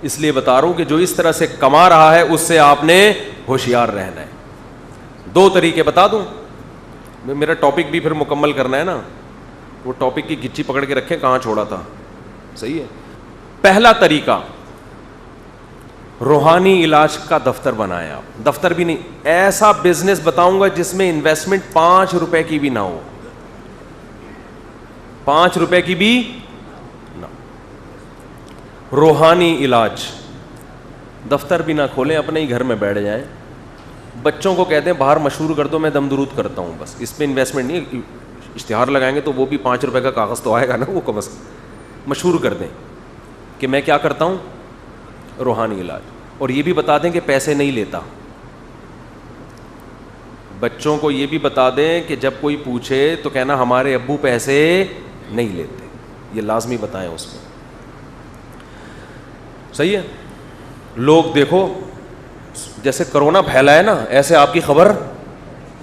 اس لیے بتا رہا ہوں کہ جو اس طرح سے کما رہا ہے اس سے آپ نے ہوشیار رہنا ہے. 2 طریقے بتا دوں, میرا ٹاپک بھی پھر مکمل کرنا ہے نا. وہ ٹاپک کی گچی پکڑ کے رکھیں کہاں چھوڑا تھا, صحیح ہے. پہلا طریقہ, روحانی علاج کا دفتر بنایا. آپ دفتر بھی نہیں, ایسا بزنس بتاؤں گا جس میں انویسٹمنٹ 5 روپے کی بھی نہ ہو, 5 روپے کی بھی نہ. روحانی علاج. دفتر بھی نہ کھولیں, اپنے ہی گھر میں بیٹھ جائیں, بچوں کو کہتے ہیں باہر مشہور کر دو, میں دم درود کرتا ہوں, بس اس پہ انویسٹمنٹ نہیں. اشتہار لگائیں گے تو وہ بھی 5 روپے کا کاغذ تو آئے گا نا, وہ کم از کم مشہور کر دیں کہ میں کیا کرتا ہوں, روحانی علاج. اور یہ بھی بتا دیں کہ پیسے نہیں لیتا. بچوں کو یہ بھی بتا دیں کہ جب کوئی پوچھے تو کہنا ہمارے ابو پیسے نہیں لیتے, یہ لازمی بتائیں اس میں, صحیح ہے. لوگ دیکھو جیسے کرونا پھیلا ہے نا, ایسے آپ کی خبر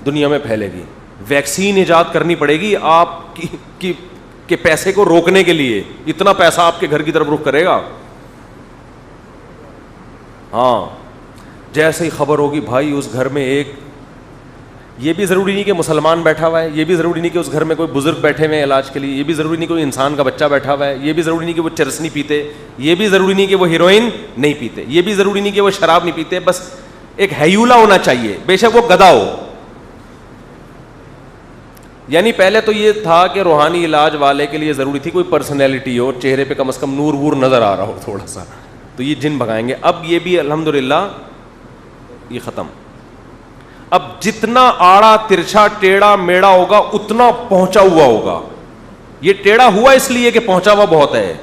دنیا میں پھیلے گی. ویکسین ایجاد کرنی پڑے گی آپ کی کہ پیسے کو روکنے کے لیے. اتنا پیسہ آپ کے گھر کی طرف رخ کرے گا. ہاں, جیسے ہی خبر ہوگی بھائی اس گھر میں ایک یہ بھی ضروری نہیں کہ مسلمان بیٹھا ہوا ہے, یہ بھی ضروری نہیں کہ اس گھر میں کوئی بزرگ بیٹھے ہوئے ہیں علاج کے لیے, یہ بھی ضروری نہیں کہ کوئی انسان کا بچہ بیٹھا ہوا ہے, یہ بھی ضروری نہیں کہ وہ چرس نہیں پیتے, یہ بھی ضروری نہیں کہ وہ ہیروئن نہیں پیتے, یہ بھی ضروری نہیں کہ وہ شراب نہیں پیتے, بس ایک ہیولا ہونا چاہیے, بے شک وہ گدھا ہو. یعنی پہلے تو یہ تھا کہ روحانی علاج والے کے لیے ضروری تھی کوئی پرسنالٹی ہو, چہرے پہ کم از کم نور وور نظر آ رہا ہو تھوڑا سا, تو یہ جن بھگائیں گے. اب یہ بھی الحمدللہ یہ ختم. اب جتنا آڑا ترچھا ٹیڑھا میڑا ہوگا اتنا پہنچا ہوا ہوگا. یہ ٹیڑھا ہوا اس لیے کہ پہنچا ہوا بہت ہے,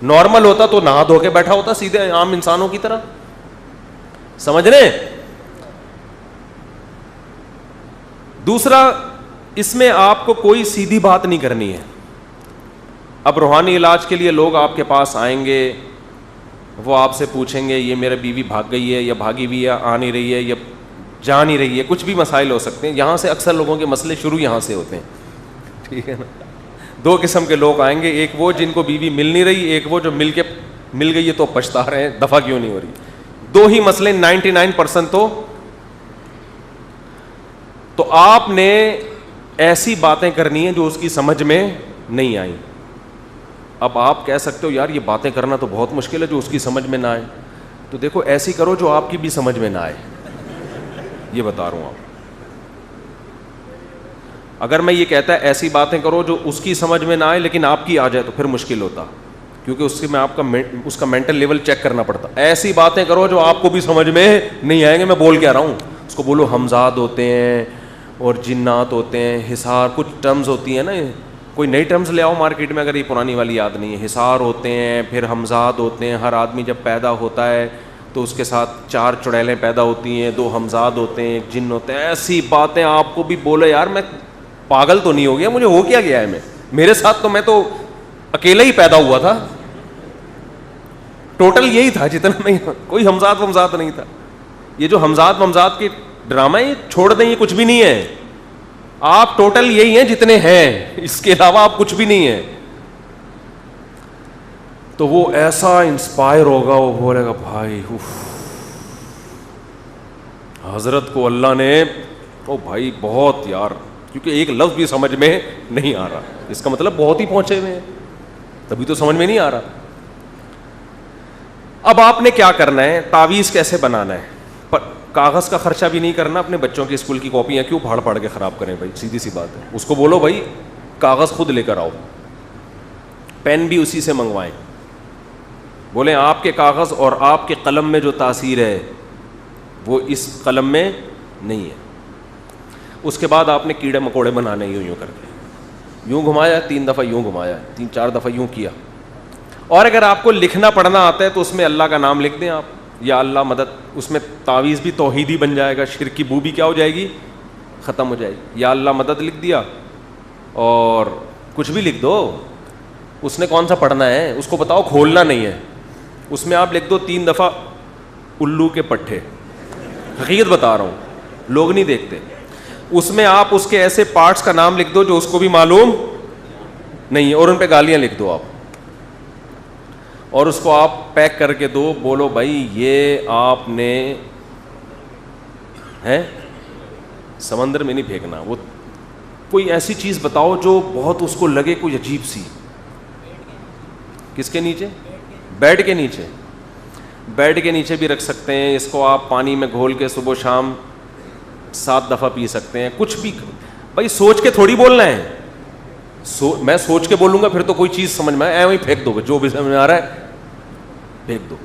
نارمل ہوتا تو نہا دھو کے بیٹھا ہوتا سیدھے عام انسانوں کی طرح. سمجھ رہے ہیں؟ دوسرا, اس میں آپ کو کوئی سیدھی بات نہیں کرنی ہے. اب روحانی علاج کے لیے لوگ آپ کے پاس آئیں گے, وہ آپ سے پوچھیں گے یہ میرا بیوی بھاگ گئی ہے یا بھاگی ہوئی ہے, آ نہیں رہی ہے یا جا نہیں رہی ہے, کچھ بھی مسائل ہو سکتے ہیں. یہاں سے اکثر لوگوں کے مسئلے شروع یہاں سے ہوتے ہیں, ٹھیک ہے نا. دو قسم کے لوگ آئیں گے, ایک وہ جن کو بیوی مل نہیں رہی, ایک وہ جو مل گئی ہے تو پچھتا رہے ہیں دفعہ کیوں نہیں ہو رہی. دو ہی مسئلے 99% تو آپ نے ایسی باتیں کرنی ہیں جو اس کی سمجھ میں نہیں آئیں. اب آپ کہہ سکتے ہو یار یہ باتیں کرنا تو بہت مشکل ہے جو اس کی سمجھ میں نہ آئے. تو دیکھو ایسی کرو جو آپ کی بھی سمجھ میں نہ آئے, یہ بتا رہا ہوں آپ. اگر میں یہ کہتا ہے ایسی باتیں کرو جو اس کی سمجھ میں نہ آئے لیکن آپ کی آ جائے تو پھر مشکل ہوتا, کیونکہ اس سے میں آپ کا اس کا مینٹل لیول چیک کرنا پڑتا. ایسی باتیں کرو جو آپ کو بھی سمجھ میں نہیں آئیں گے. میں بول کے آ رہا ہوں, اس کو بولو ہمزاد ہوتے ہیں اور جنات ہوتے ہیں, حصار, کچھ ٹرمز ہوتی ہیں نا, کوئی نئی ٹرمز لے آؤ مارکیٹ میں اگر یہ پرانی والی یاد نہیں ہے. حصار ہوتے ہیں, پھر ہمزاد ہوتے ہیں. ہر آدمی جب پیدا ہوتا ہے تو اس کے ساتھ 4 چڑیلیں پیدا ہوتی ہیں, 2 ہمزاد ہوتے ہیں, ایک جن ہوتے ہیں. ایسی باتیں آپ کو بھی بولے یار میں پاگل تو نہیں ہو گیا, مجھے ہو کیا گیا ہے, میرے ساتھ تو میں تو اکیلا ہی پیدا ہوا تھا, ٹوٹل یہی تھا جتنا میں, کوئی ہمزاد ومزاد نہیں تھا. یہ جو ہمزاد ومزاد کے ڈرامہ یہ چھوڑ دیں, یہ کچھ بھی نہیں ہے. آپ ٹوٹل یہی ہیں جتنے ہیں, اس کے علاوہ آپ کچھ بھی نہیں ہیں. تو وہ ایسا انسپائر ہوگا, وہ بولے گا بھائی حضرت کو اللہ نے, او بھائی بہت یار, کیونکہ ایک لفظ بھی سمجھ میں نہیں آ رہا, اس کا مطلب بہت ہی پہنچے ہوئے ہیں, تبھی تو سمجھ میں نہیں آ رہا. اب آپ نے کیا کرنا ہے, تعویذ کیسے بنانا ہے. کاغذ کا خرچہ بھی نہیں کرنا, اپنے بچوں کی اسکول کی کاپیاں کیوں پھاڑ پھاڑ کے خراب کریں بھائی, سیدھی سی بات ہے. اس کو بولو بھائی کاغذ خود لے کر آؤ, پین بھی اسی سے منگوائیں. بولیں آپ کے کاغذ اور آپ کے قلم میں جو تاثیر ہے وہ اس قلم میں نہیں ہے. اس کے بعد آپ نے کیڑے مکوڑے بنانے یوں کر کے, یوں گھمایا 3 دفعہ, یوں گھمایا 3-4 دفعہ, یوں کیا. اور اگر آپ کو لکھنا پڑھنا آتا ہے تو اس میں اللہ کا نام لکھ دیں آپ, یا اللہ مدد. اس میں تعویذ بھی توحیدی بن جائے گا, شرک کی بو بھی کیا ہو جائے گی, ختم ہو جائے گی. یا اللہ مدد لکھ دیا, اور کچھ بھی لکھ دو. اس نے کون سا پڑھنا ہے, اس کو بتاؤ کھولنا نہیں ہے. اس میں آپ لکھ دو 3 دفعہ الو کے پٹھے, حقیقت بتا رہا ہوں, لوگ نہیں دیکھتے. اس میں آپ اس کے ایسے پارٹس کا نام لکھ دو جو اس کو بھی معلوم نہیں ہے, اور ان پہ گالیاں لکھ دو آپ, اور اس کو آپ پیک کر کے دو. بولو بھائی یہ آپ نے ہے سمندر میں نہیں پھینکنا. وہ کوئی ایسی چیز بتاؤ جو بہت اس کو لگے کوئی عجیب سی. کس کے نیچے, بیڈ کے نیچے. بیڈ کے نیچے بھی رکھ سکتے ہیں. اس کو آپ پانی میں گھول کے صبح شام 7 دفعہ پی سکتے ہیں. کچھ بھی بھائی سوچ کے تھوڑی بولنا ہے. میں سوچ کے بولوں گا پھر تو کوئی چیز سمجھ میں آئے وہیں پھینک دو, جو بھی سمجھ میں آ رہا ہے پھینک دو.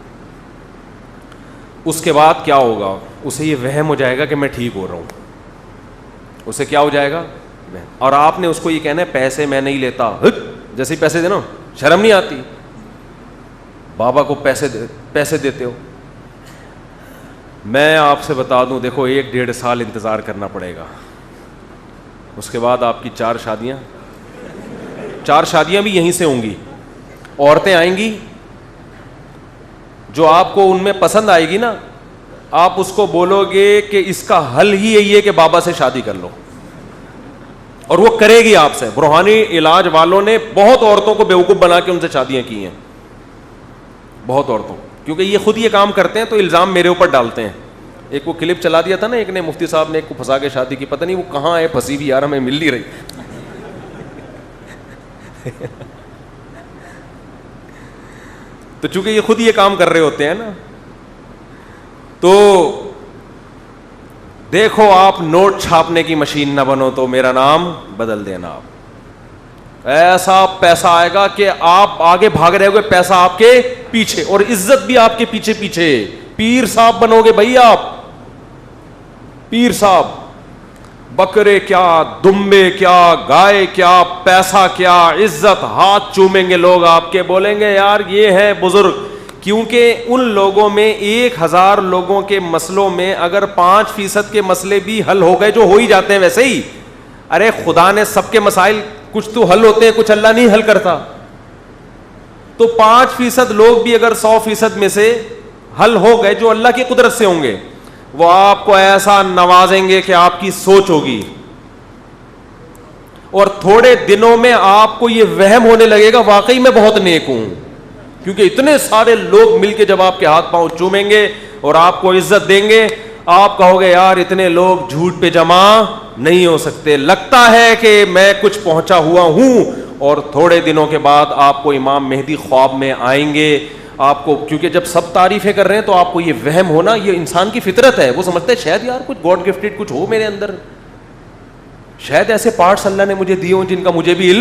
اس کے بعد کیا ہوگا, اسے یہ وہم ہو جائے گا کہ میں ٹھیک ہو رہا ہوں. اسے کیا ہو جائے گا, اور آپ نے اس کو یہ کہنا ہے پیسے میں نہیں لیتا. جیسے ہی پیسے دینا شرم نہیں آتی, بابا کو پیسے دیتے ہو. میں آپ سے بتا دوں, دیکھو 1-1.5 سال انتظار کرنا پڑے گا. اس کے بعد آپ کی 4 شادیاں بھی یہیں سے ہوں گی. عورتیں آئیں گی جو آپ کو ان میں پسند آئے گی نا, آپ اس کو بولو گے کہ اس کا حل ہی یہی ہے کہ بابا سے شادی کر لو, اور وہ کرے گی آپ سے. روحانی علاج والوں نے بہت عورتوں کو بیوقوف بنا کے ان سے شادیاں کی ہیں, بہت عورتوں, کیونکہ یہ خود یہ کام کرتے ہیں تو الزام میرے اوپر ڈالتے ہیں. ایک وہ کلپ چلا دیا تھا نا ایک نے, مفتی صاحب نے ایک کو پھنسا کے شادی کی, پتہ نہیں وہ کہاں ہے پھنسی ہوئی یار, ہمیں مل نہیں رہی. تو چونکہ یہ خود یہ کام کر رہے ہوتے ہیں نا, تو دیکھو آپ نوٹ چھاپنے کی مشین نہ بنو تو میرا نام بدل دینا. آپ ایسا پیسہ آئے گا کہ آپ آگے بھاگ رہے ہوگے, پیسہ آپ کے پیچھے, اور عزت بھی آپ کے پیچھے پیچھے. پیر صاحب بنو گے بھائی آپ, پیر صاحب. بکرے کیا, دمبے کیا, گائے کیا, پیسہ کیا, عزت. ہاتھ چومیں گے لوگ آپ کے, بولیں گے یار یہ ہے بزرگ. کیونکہ ان لوگوں میں 1000 لوگوں کے مسئلوں میں اگر 5% کے مسئلے بھی حل ہو گئے, جو ہو ہی جاتے ہیں ویسے ہی. ارے خدا نے سب کے مسائل, کچھ تو حل ہوتے ہیں, کچھ اللہ نہیں حل کرتا. تو 5% لوگ بھی اگر 100% میں سے حل ہو گئے, جو اللہ کی قدرت سے ہوں گے, وہ آپ کو ایسا نوازیں گے کہ آپ کی سوچ ہوگی, اور تھوڑے دنوں میں آپ کو یہ وہم ہونے لگے گا واقعی میں بہت نیک ہوں. کیونکہ اتنے سارے لوگ مل کے جب آپ کے ہاتھ پاؤں چومیں گے اور آپ کو عزت دیں گے, آپ کہو گے یار اتنے لوگ جھوٹ پہ جمع نہیں ہو سکتے, لگتا ہے کہ میں کچھ پہنچا ہوا ہوں. اور تھوڑے دنوں کے بعد آپ کو امام مہدی خواب میں آئیں گے. آپ کو, کیونکہ جب سب تعریفیں کر رہے ہیں تو آپ کو یہ وہم ہونا, یہ انسان کی فطرت ہے. وہ سمجھتے ہیں شاید یار کچھ گاڈ گفٹڈ کچھ ہو میرے اندر, شاید ایسے پارٹس اللہ نے مجھے دیے ہوں جن کا مجھے بھی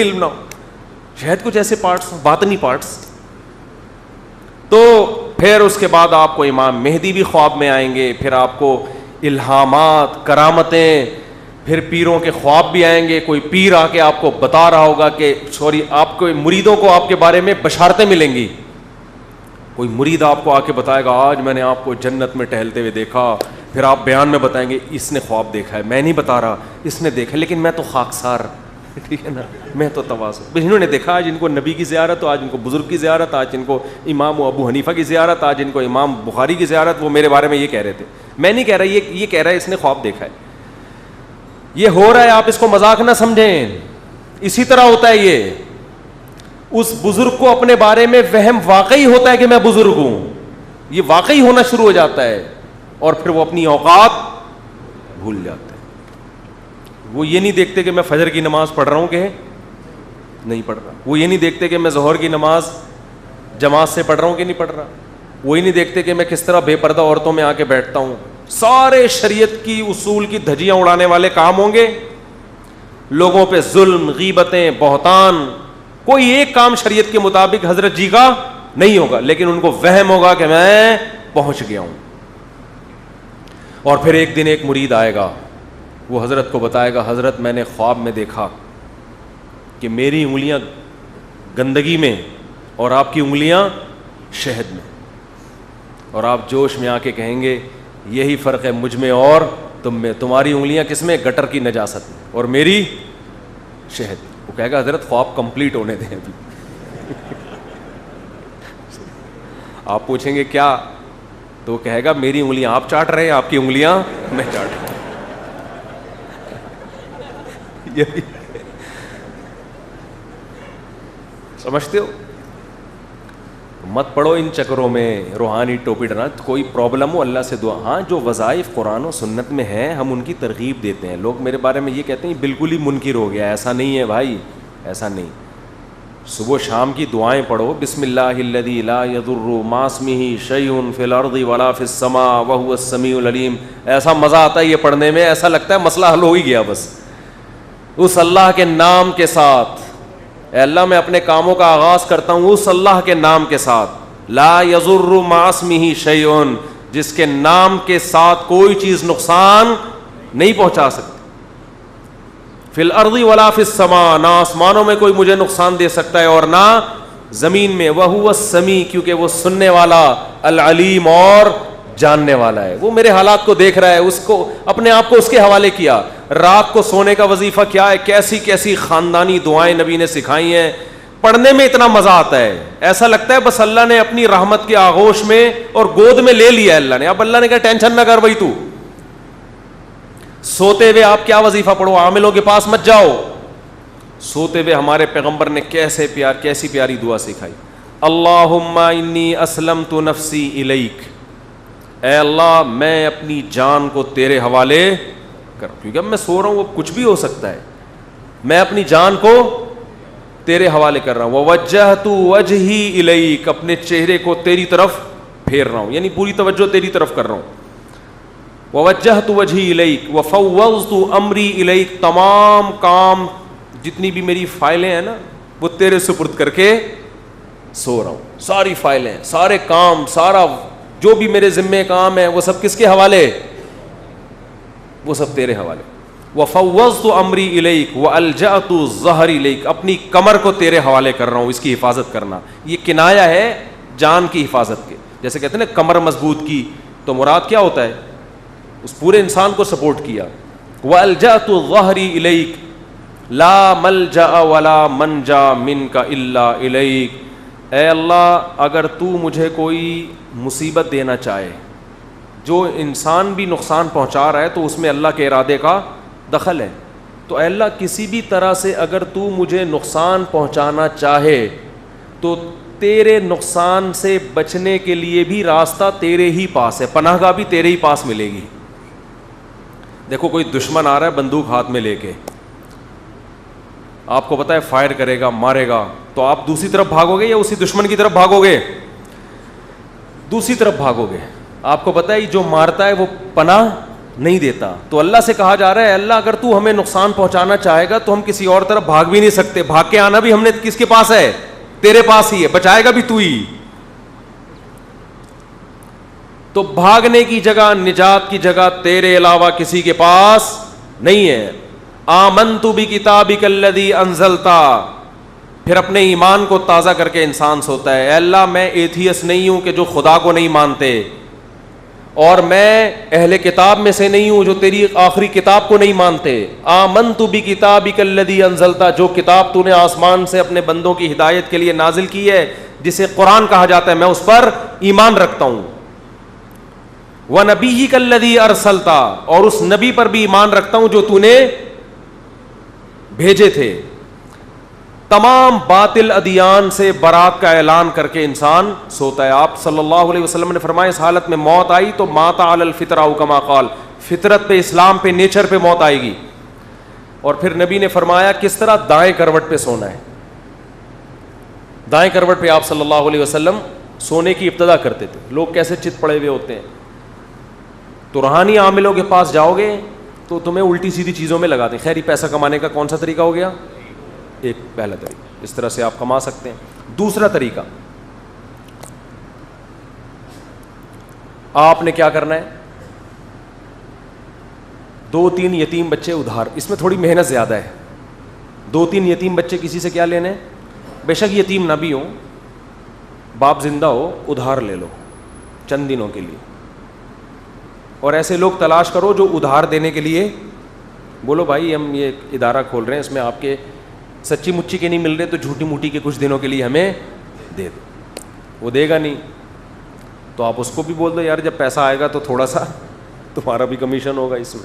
علم نہ ہو, شاید کچھ ایسے پارٹس, باطنی پارٹس. تو پھر اس کے بعد آپ کو امام مہدی بھی خواب میں آئیں گے, پھر آپ کو الہامات, کرامتیں, پھر پیروں کے خواب بھی آئیں گے. کوئی پیر آ کے آپ کو بتا رہا ہوگا کہ آپ کو مریدوں کو آپ کے بارے میں بشارتیں ملیں گی. کوئی مرید آپ کو آ کے بتائے گا آج میں نے آپ کو جنت میں ٹہلتے ہوئے دیکھا. پھر آپ بیان میں بتائیں گے اس نے خواب دیکھا ہے, میں نہیں بتا رہا, اس نے دیکھا, لیکن میں تو خاکسار, ٹھیک ہے نا, میں تو تواضع. انہوں نے دیکھا آج ان کو نبی کی زیارت, آج ان کو بزرگ کی زیارت, آج ان کو امام ابو حنیفہ کی زیارت, آج ان کو امام بخاری کی زیارت. وہ میرے بارے میں یہ کہہ رہے تھے, میں نہیں کہہ رہا, یہ کہہ رہا ہے اس نے خواب دیکھا ہے, یہ ہو رہا ہے. آپ اس کو مذاق نہ سمجھیں, اسی طرح ہوتا ہے یہ. اس بزرگ کو اپنے بارے میں وہم واقعی ہوتا ہے کہ میں بزرگ ہوں, یہ واقعی ہونا شروع ہو جاتا ہے, اور پھر وہ اپنی اوقات بھول جاتے ہیں. وہ یہ نہیں دیکھتے کہ میں فجر کی نماز پڑھ رہا ہوں کہ نہیں پڑھ رہا, وہ یہ نہیں دیکھتے کہ میں ظہر کی نماز جماعت سے پڑھ رہا ہوں کہ نہیں پڑھ رہا, وہ یہ نہیں دیکھتے کہ میں کس طرح بے پردہ عورتوں میں آ کے بیٹھتا ہوں. سارے شریعت کی اصول کی دھجیاں اڑانے والے کام ہوں گے, لوگوں پہ ظلم, غیبتیں, بہتان. کوئی ایک کام شریعت کے مطابق حضرت جی کا نہیں ہوگا, لیکن ان کو وہم ہوگا کہ میں پہنچ گیا ہوں. اور پھر ایک دن ایک مرید آئے گا, وہ حضرت کو بتائے گا حضرت میں نے خواب میں دیکھا کہ میری انگلیاں گندگی میں اور آپ کی انگلیاں شہد میں, اور آپ جوش میں آ کے کہیں گے یہی فرق ہے مجھ میں اور تم میں, تمہاری انگلیاں کس میں, گٹر کی نجاست میں, اور میری شہد. وہ کہے گا حضرت خواب کمپلیٹ ہونے دیں ابھی. آپ پوچھیں گے کیا, تو وہ کہے گا میری انگلیاں آپ چاٹ رہے ہیں, آپ کی انگلیاں میں چاٹ رہا ہوں. سمجھتے ہو؟ مت پڑھو ان چکروں میں, روحانی ٹوپی ڈرنا. کوئی پرابلم ہو اللہ سے دعا. ہاں جو وظائف قرآن و سنت میں ہیں ہم ان کی ترغیب دیتے ہیں. لوگ میرے بارے میں یہ کہتے ہیں بالکل ہی منکر ہو گیا, ایسا نہیں ہے بھائی, ایسا نہیں. صبح شام کی دعائیں پڑھو, بسم اللہ الذی لا یضر مع اسمہ شیء فی الارض ولا فی السماء وہو السمیع العلیم. ایسا مزہ آتا ہے یہ پڑھنے میں, ایسا لگتا ہے مسئلہ حل ہو ہی گیا بس. اس اللہ کے نام کے ساتھ, اے اللہ میں اپنے کاموں کا آغاز کرتا ہوں اس اللہ کے نام کے ساتھ, لا یضر مع اسمہ شیء, جس کے نام کے ساتھ کوئی چیز نقصان نہیں پہنچا سکتی. فی الارض ولا فی السماء, نہ آسمانوں میں کوئی مجھے نقصان دے سکتا ہے اور نہ زمین میں. وہو السمیع, کیونکہ وہ سننے والا, العلیم اور جاننے والا ہے. وہ میرے حالات کو دیکھ رہا ہے, اس کو اپنے آپ کو اس کے حوالے کیا. رات کو سونے کا وظیفہ کیا ہے, کیسی کیسی خاندانی دعائیں نبی نے سکھائی ہیں. پڑھنے میں اتنا مزہ آتا ہے, ایسا لگتا ہے بس اللہ نے اپنی رحمت کے آغوش میں اور گود میں لے لیا اللہ نے. اب اللہ نے کہا ٹینشن نہ کر بھائی, تو سوتے ہوئے آپ کیا وظیفہ پڑھو, عاملوں کے پاس مت جاؤ. سوتے ہوئے ہمارے پیغمبر نے کیسے پیار, کیسی پیاری دعا سکھائی. اللہم انی اسلمت نفسی الیک، اے اللہ میں اپنی جان کو تیرے حوالے کر، کیونکہ اب میں سو رہا ہوں، وہ کچھ بھی ہو سکتا ہے، میں اپنی جان کو تیرے حوالے کر رہا ہوں. ووجہت وجہی الیک، اپنے چہرے کو تیری طرف پھیر رہا ہوں، یعنی پوری توجہ تیری طرف کر رہا ہوں. ووجہت وجہی الیک وفوضت امری الیک، تمام کام جتنی بھی میری فائلیں ہیں نا وہ تیرے سپرد کر کے سو رہا ہوں. ساری فائلیں، سارے کام، سارا جو بھی میرے ذمے کام ہے وہ سب کس کے حوالے؟ وہ سب تیرے حوالے. وفوضت امری الیک والجأت ظہری الیک، اپنی کمر کو تیرے حوالے کر رہا ہوں، اس کی حفاظت کرنا. یہ کنایا ہے جان کی حفاظت کے، جیسے کہتے ہیں نا کمر مضبوط کی، تو مراد کیا ہوتا ہے؟ اس پورے انسان کو سپورٹ کیا. والجأت ظہری الیک لا ملجأ ولا منجا منک الا الیک، اے اللہ اگر تو مجھے کوئی مصیبت دینا چاہے، جو انسان بھی نقصان پہنچا رہا ہے تو اس میں اللہ کے ارادے کا دخل ہے، تو اے اللہ کسی بھی طرح سے اگر تو مجھے نقصان پہنچانا چاہے تو تیرے نقصان سے بچنے کے لیے بھی راستہ تیرے ہی پاس ہے، پناہ گاہ بھی تیرے ہی پاس ملے گی. دیکھو کوئی دشمن آ رہا ہے بندوق ہاتھ میں لے کے، آپ کو پتا ہے فائر کرے گا، مارے گا، تو آپ دوسری طرف بھاگو گے یا اسی دشمن کی طرف بھاگو گے؟ دوسری طرف بھاگو گے. آپ کو پتا ہے جو مارتا ہے وہ پناہ نہیں دیتا. تو اللہ سے کہا جا رہا ہے اللہ اگر تو ہمیں نقصان پہنچانا چاہے گا تو ہم کسی اور طرف بھاگ بھی نہیں سکتے، بھاگ کے آنا بھی ہم نے کس کے پاس ہے؟ تیرے پاس ہی ہے، بچائے گا بھی تو ہی. تو بھاگنے کی جگہ، نجات کی جگہ تیرے علاوہ کسی کے پاس نہیں ہے. آمنت بکتابک الذی انزلتا، پھر اپنے ایمان کو تازہ کر کے انسان سوتا ہے. اے اللہ میں ایتھیس نہیں ہوں کہ جو خدا کو نہیں مانتے، اور میں اہل کتاب میں سے نہیں ہوں جو تیری آخری کتاب کو نہیں مانتے. آمنت بکتابک الذی انزلتا، جو کتاب تو نے آسمان سے اپنے بندوں کی ہدایت کے لیے نازل کی ہے جسے قرآن کہا جاتا ہے، میں اس پر ایمان رکھتا ہوں. وَنَبِيِّكَ الَّذِي أَرْسَلْتَ، اور اس نبی پر بھی ایمان رکھتا ہوں جو تو نے بھیجے تھے. تمام باطل ادیان سے برات کا اعلان کر کے انسان سوتا ہے. آپ صلی اللہ علیہ وسلم نے فرمایا اس حالت میں موت آئی تو مات علی الفطرہ او کما قال، فطرت پہ، اسلام پہ، نیچر پہ موت آئے گی. اور پھر نبی نے فرمایا کس طرح دائیں کروٹ پہ سونا ہے. دائیں کروٹ پہ آپ صلی اللہ علیہ وسلم سونے کی ابتدا کرتے تھے. لوگ کیسے چت پڑے ہوئے ہوتے ہیں. تو روحانی عاملوں کے پاس جاؤ گے تو تمہیں الٹی سیدھی چیزوں میں لگا دیں. خیر یہ پیسہ کمانے کا کون سا طریقہ ہو گیا؟ ایک پہلا طریقہ، اس طرح سے آپ کما سکتے ہیں. دوسرا طریقہ، آپ نے کیا کرنا ہے؟ 2-3 یتیم بچے ادھار، اس میں تھوڑی محنت زیادہ ہے. 2-3 یتیم بچے کسی سے کیا لینے؟ بے شک یتیم نہ بھی ہو، باپ زندہ ہو، ادھار لے لو چند دنوں کے لیے. اور ایسے لوگ تلاش کرو جو ادھار دینے کے لیے بولو بھائی ہم یہ ادارہ کھول رہے ہیں، اس میں آپ کے سچی مچی کے نہیں مل رہے تو جھوٹی موٹی کے کچھ دنوں کے لیے ہمیں دے دو. وہ دے گا نہیں تو آپ اس کو بھی بول دو یار جب پیسہ آئے گا تو تھوڑا سا تمہارا بھی کمیشن ہوگا اس میں.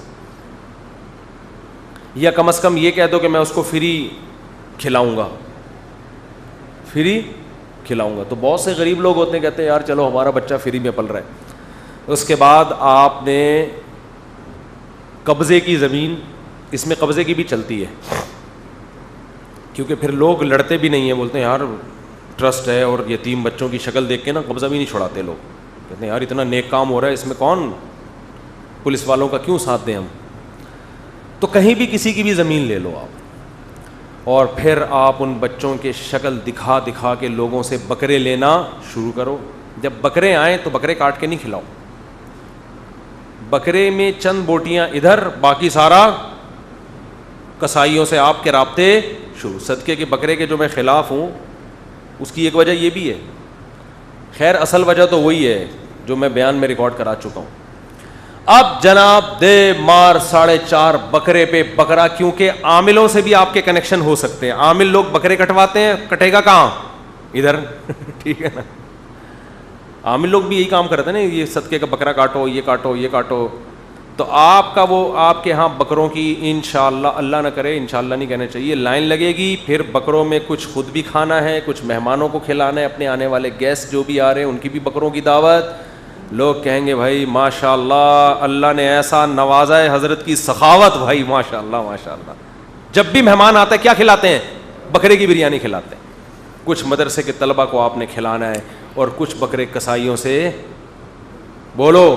یا کم از کم یہ کہہ دو کہ میں اس کو فری کھلاؤں گا، فری کھلاؤں گا. تو بہت سے غریب لوگ ہوتے ہیں کہتے ہیں یار چلو ہمارا بچہ فری میں پل رہا ہے. اس کے بعد آپ نے قبضے کی زمین، اس میں قبضے کی بھی چلتی ہے کیونکہ پھر لوگ لڑتے بھی نہیں ہیں، بولتے ہیں یار ٹرسٹ ہے اور یتیم بچوں کی شکل دیکھ کے نا قبضہ بھی نہیں چھڑاتے لوگ. کہتے ہیں یار اتنا نیک کام ہو رہا ہے اس میں کون پولیس والوں کا کیوں ساتھ دیں ہم. تو کہیں بھی کسی کی بھی زمین لے لو آپ، اور پھر آپ ان بچوں کے شکل دکھا دکھا کے لوگوں سے بکرے لینا شروع کرو. جب بکرے آئیں تو بکرے کاٹ کے نہیں کھلاؤ. بکرے میں چند بوٹیاں ادھر، باقی سارا کسائیوں سے آپ کے رابطے شروع. صدقے کے بکرے کے جو میں خلاف ہوں اس کی ایک وجہ یہ بھی ہے. خیر اصل وجہ تو وہی ہے جو میں بیان میں ریکارڈ کرا چکا ہوں. اب جناب دے مار 4.5 بکرے پہ بکرا، کیونکہ عاملوں سے بھی آپ کے کنیکشن ہو سکتے ہیں. عامل لوگ بکرے کٹواتے ہیں، کٹے گا کہاں؟ ادھر ٹھیک ہے نا. عامل لوگ بھی یہی کام کرتے ہیں نا، یہ صدقے کا بکرا کاٹو، یہ کاٹو، یہ کاٹو. تو آپ کا وہ آپ کے ہاں بکروں کی انشاءاللہ، اللہ نہ کرے انشاءاللہ نہیں کہنا چاہیے، لائن لگے گی. پھر بکروں میں کچھ خود بھی کھانا ہے، کچھ مہمانوں کو کھلانا ہے، اپنے آنے والے گیسٹ جو بھی آ رہے ہیں ان کی بھی بکروں کی دعوت. لوگ کہیں گے بھائی ماشاء اللہ اللہ نے ایسا نوازا ہے، حضرت کی سخاوت بھائی ماشاء اللہ ماشاء اللہ. جب بھی مہمان آتا ہے کیا کھلاتے ہیں؟ بکرے کی بریانی کھلاتے ہیں. کچھ مدرسے کے طلبہ کو آپ نے کھلانا ہے، اور کچھ بکرے کسائیوں سے بولو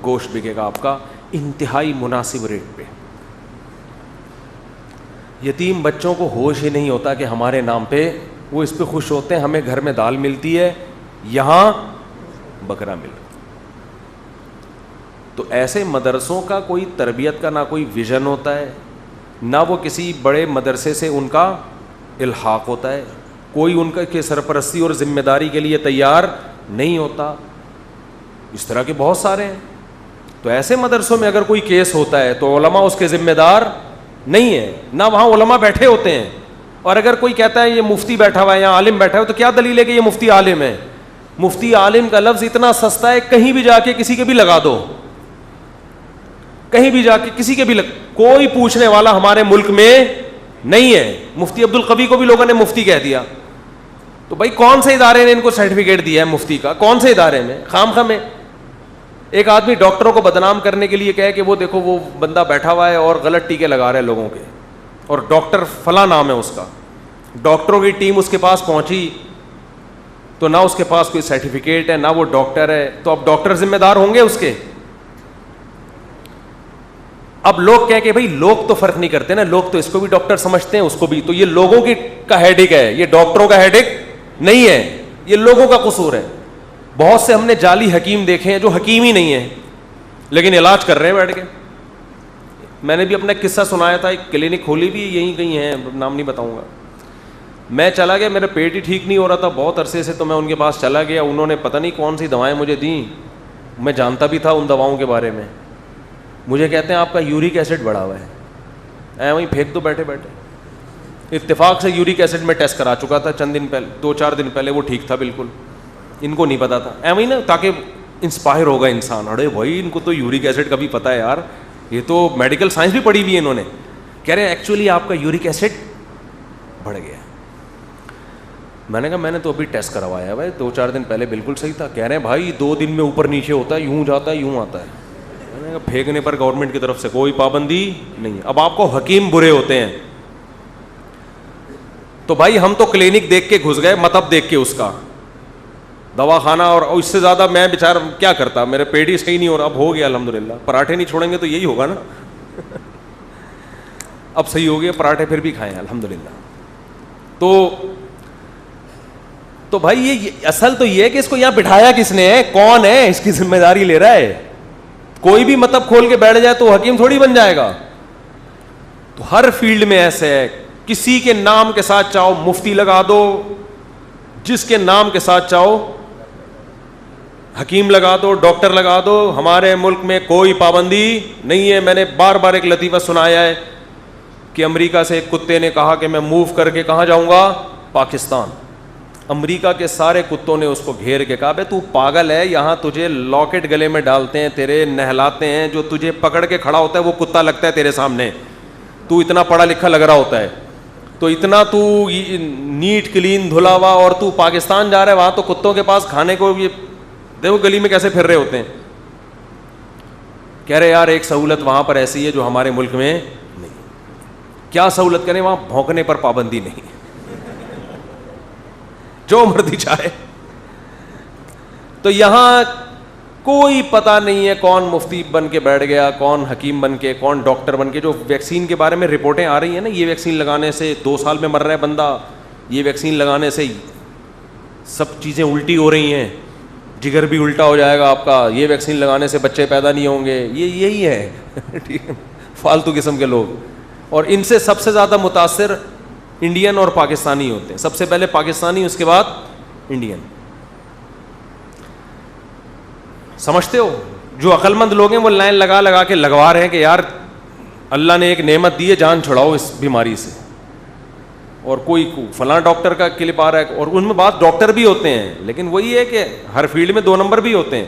گوشت بکے گا آپ کا انتہائی مناسب ریٹ پہ. یتیم بچوں کو ہوش ہی نہیں ہوتا کہ ہمارے نام پہ، وہ اس پہ خوش ہوتے ہیں ہمیں گھر میں دال ملتی ہے، یہاں بکرا مل. تو ایسے مدرسوں کا کوئی تربیت کا نہ کوئی ویژن ہوتا ہے، نہ وہ کسی بڑے مدرسے سے ان کا الحاق ہوتا ہے، کوئی ان کے سرپرستی اور ذمہ داری کے لیے تیار نہیں ہوتا. اس طرح کے بہت سارے ہیں. تو ایسے مدرسوں میں اگر کوئی کیس ہوتا ہے تو علماء اس کے ذمہ دار نہیں ہیں، نہ وہاں علماء بیٹھے ہوتے ہیں. اور اگر کوئی کہتا ہے یہ مفتی بیٹھا ہوا ہے یا عالم بیٹھا ہوا ہے تو کیا دلیل ہے کہ یہ مفتی عالم ہے؟ مفتی عالم کا لفظ اتنا سستا ہے، کہیں بھی جا کے کسی کے بھی لگا دو، کہیں بھی جا کے کسی کے بھی کوئی پوچھنے والا ہمارے ملک میں نہیں ہے. مفتی عبد القوی کو بھی لوگوں نے مفتی کہہ دیا. تو بھائی کون سے ادارے نے ان کو سرٹیفکیٹ دیا ہے مفتی کا؟ کون سے ادارے میں؟ خام خواہ میں. ایک آدمی ڈاکٹروں کو بدنام کرنے کے لیے کہے کہ وہ دیکھو وہ بندہ بیٹھا ہوا ہے اور غلط ٹیکے لگا رہا ہے لوگوں کے، اور ڈاکٹر فلاں نام ہے اس کا. ڈاکٹروں کی ٹیم اس کے پاس پہنچی تو نہ اس کے پاس کوئی سرٹیفکیٹ ہے، نہ وہ ڈاکٹر ہے. تو اب ڈاکٹر ذمہ دار ہوں گے اس کے؟ اب لوگ کہیں کہ بھائی لوگ تو فرق نہیں کرتے نا، لوگ تو اس کو بھی ڈاکٹر سمجھتے ہیں اس کو بھی. تو یہ لوگوں کی کا ہیڈک ہے، یہ ڈاکٹروں کا ہیڈک نہیں ہے، یہ لوگوں کا قصور ہے. بہت سے ہم نے جعلی حکیم دیکھے ہیں جو حکیم ہی نہیں ہیں لیکن علاج کر رہے ہیں بیٹھ کے. میں نے بھی اپنا قصہ سنایا تھا، ایک کلینک کھولی بھی یہیں کہیں ہے، نام نہیں بتاؤں گا. میں چلا گیا، میرا پیٹ ہی ٹھیک نہیں ہو رہا تھا بہت عرصے سے، تو میں ان کے پاس چلا گیا. انہوں نے پتہ نہیں کون سی دوائیں مجھے دیں، میں جانتا بھی تھا ان دواؤں کے بارے میں. مجھے کہتے ہیں آپ کا یورک ایسڈ بڑھا ہوا ہے. وہیں پھینک دو بیٹھے بیٹھے. اتفاق سے یورک ایسڈ میں ٹیسٹ کرا چکا تھا چند دن پہلے، 2-4 دن پہلے، وہ ٹھیک تھا بالکل. ان کو نہیں پتا تھا. وہیں نا تاکہ انسپائر ہوگا انسان، ارے بھائی ان کو تو یورک ایسڈ کا بھی پتہ ہے یار، یہ تو میڈیکل سائنس بھی پڑھی ہوئی ہے انہوں نے. کہہ رہے ہیں ایکچولی آپ کا یورک ایسڈ بڑھ گیا. میں نے کہا میں نے تو ابھی ٹیسٹ کروایا ہے بھائی، 2-4 دن پہلے بالکل صحیح تھا. کہہ رہے ہیں بھائی 2 دن میں اوپر نیچے ہوتا ہے، یوں جاتا ہے یوں آتا ہے. میں نے کہا پھینکنے پر گورنمنٹ کی طرف سے کوئی پابندی نہیں. اب آپ کو حکیم برے ہوتے ہیں تو بھائی ہم تو کلینک دیکھ کے گھس گئے، مطلب دیکھ کے اس کا دوا خانہ، اور اس سے زیادہ میں بیچار کیا کرتا، میرے پیٹ ہی صحیح نہیں ہو رہا. اب ہو گیا الحمدللہ. پراٹھے نہیں چھوڑیں گے تو یہی ہوگا نا. اب صحیح ہو گیا، پراٹھے پھر بھی کھائیں الحمدللہ. تو بھائی یہ اصل تو یہ ہے کہ اس کو یہاں بٹھایا کس نے ہے، کون ہے اس کی ذمہ داری لے رہا ہے. کوئی بھی مطلب کھول کے بیٹھ جائے تو حکیم تھوڑی بن جائے گا. تو ہر فیلڈ میں ایسے ہے، کسی کے نام کے ساتھ چاہو مفتی لگا دو، جس کے نام کے ساتھ چاہو حکیم لگا دو، ڈاکٹر لگا دو. ہمارے ملک میں کوئی پابندی نہیں ہے. میں نے بار بار ایک لطیفہ سنایا ہے کہ امریکہ سے ایک کتے نے کہا کہ میں موو کر کے کہاں جاؤں گا؟ پاکستان. امریکہ کے سارے کتوں نے اس کو گھیر کے کہا بے تو پاگل ہے، یہاں تجھے لاکٹ گلے میں ڈالتے ہیں، تیرے نہلاتے ہیں، جو تجھے پکڑ کے کھڑا ہوتا ہے وہ کتا لگتا ہے تیرے سامنے. تو اتنا پڑھا لکھا لگ رہا ہوتا ہے، تو اتنا تو نیٹ کلین دھلا ہوا، اور تو پاکستان جا رہا ہے، وہاں تو کتوں کے پاس کھانے کو یہ دیکھو گلی میں کیسے پھر رہے ہوتے ہیں. کہہ رہے یار ایک سہولت وہاں پر ایسی ہے جو ہمارے ملک میں نہیں. کیا سہولت کریں؟ وہاں بھونکنے پر پابندی نہیں، جو مرضی چاہے. تو یہاں کوئی پتہ نہیں ہے کون مفتی بن کے بیٹھ گیا، کون حکیم بن کے، کون ڈاکٹر بن کے. جو ویکسین کے بارے میں رپورٹیں آ رہی ہیں نا، یہ ویکسین لگانے سے 2 سال میں مر رہا ہے بندہ، یہ ویکسین لگانے سے سب چیزیں الٹی ہو رہی ہیں، جگر بھی الٹا ہو جائے گا آپ کا، یہ ویکسین لگانے سے بچے پیدا نہیں ہوں گے، یہی ہے فالتو قسم کے لوگ. اور ان سے سب سے زیادہ متاثر انڈین اور پاکستانی ہوتے ہیں. سب سے پہلے پاکستانی، اس کے بعد انڈین. سمجھتے ہو؟ جو عقل مند لوگ ہیں وہ لائن لگا لگا کے لگوا رہے ہیں کہ یار اللہ نے ایک نعمت دی ہے، جان چھڑاؤ اس بیماری سے. اور کوئی فلاں ڈاکٹر کا کلپ آ رہا ہے، اور ان میں بات ڈاکٹر بھی ہوتے ہیں، لیکن وہی ہے کہ ہر فیلڈ میں 2 نمبر بھی ہوتے ہیں.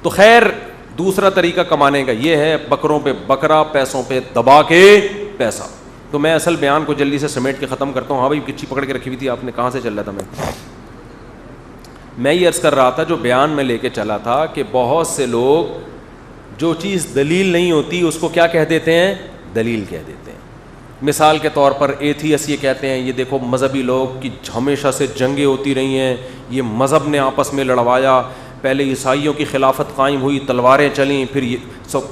تو خیر دوسرا طریقہ کمانے کا یہ ہے بکروں پہ بکرا، پیسوں پہ دبا کے پیسہ. تو میں اصل بیان کو جلدی سے سمیٹ کے ختم کرتا ہوں. ہاں بھائی کچی پکڑ کے رکھی ہوئی تھی آپ نے, کہاں سے چل رہا تھا میں یہ عرض کر رہا تھا, جو بیان میں لے کے چلا تھا کہ بہت سے لوگ جو چیز دلیل نہیں ہوتی اس کو کیا کہہ دیتے ہیں, دلیل کہہ دیتے ہیں. مثال کے طور پر ایتھیس یہ کہتے ہیں یہ دیکھو مذہبی لوگ کی ہمیشہ سے جنگیں ہوتی رہی ہیں, یہ مذہب نے آپس میں لڑوایا, پہلے عیسائیوں کی خلافت قائم ہوئی تلواریں چلیں, پھر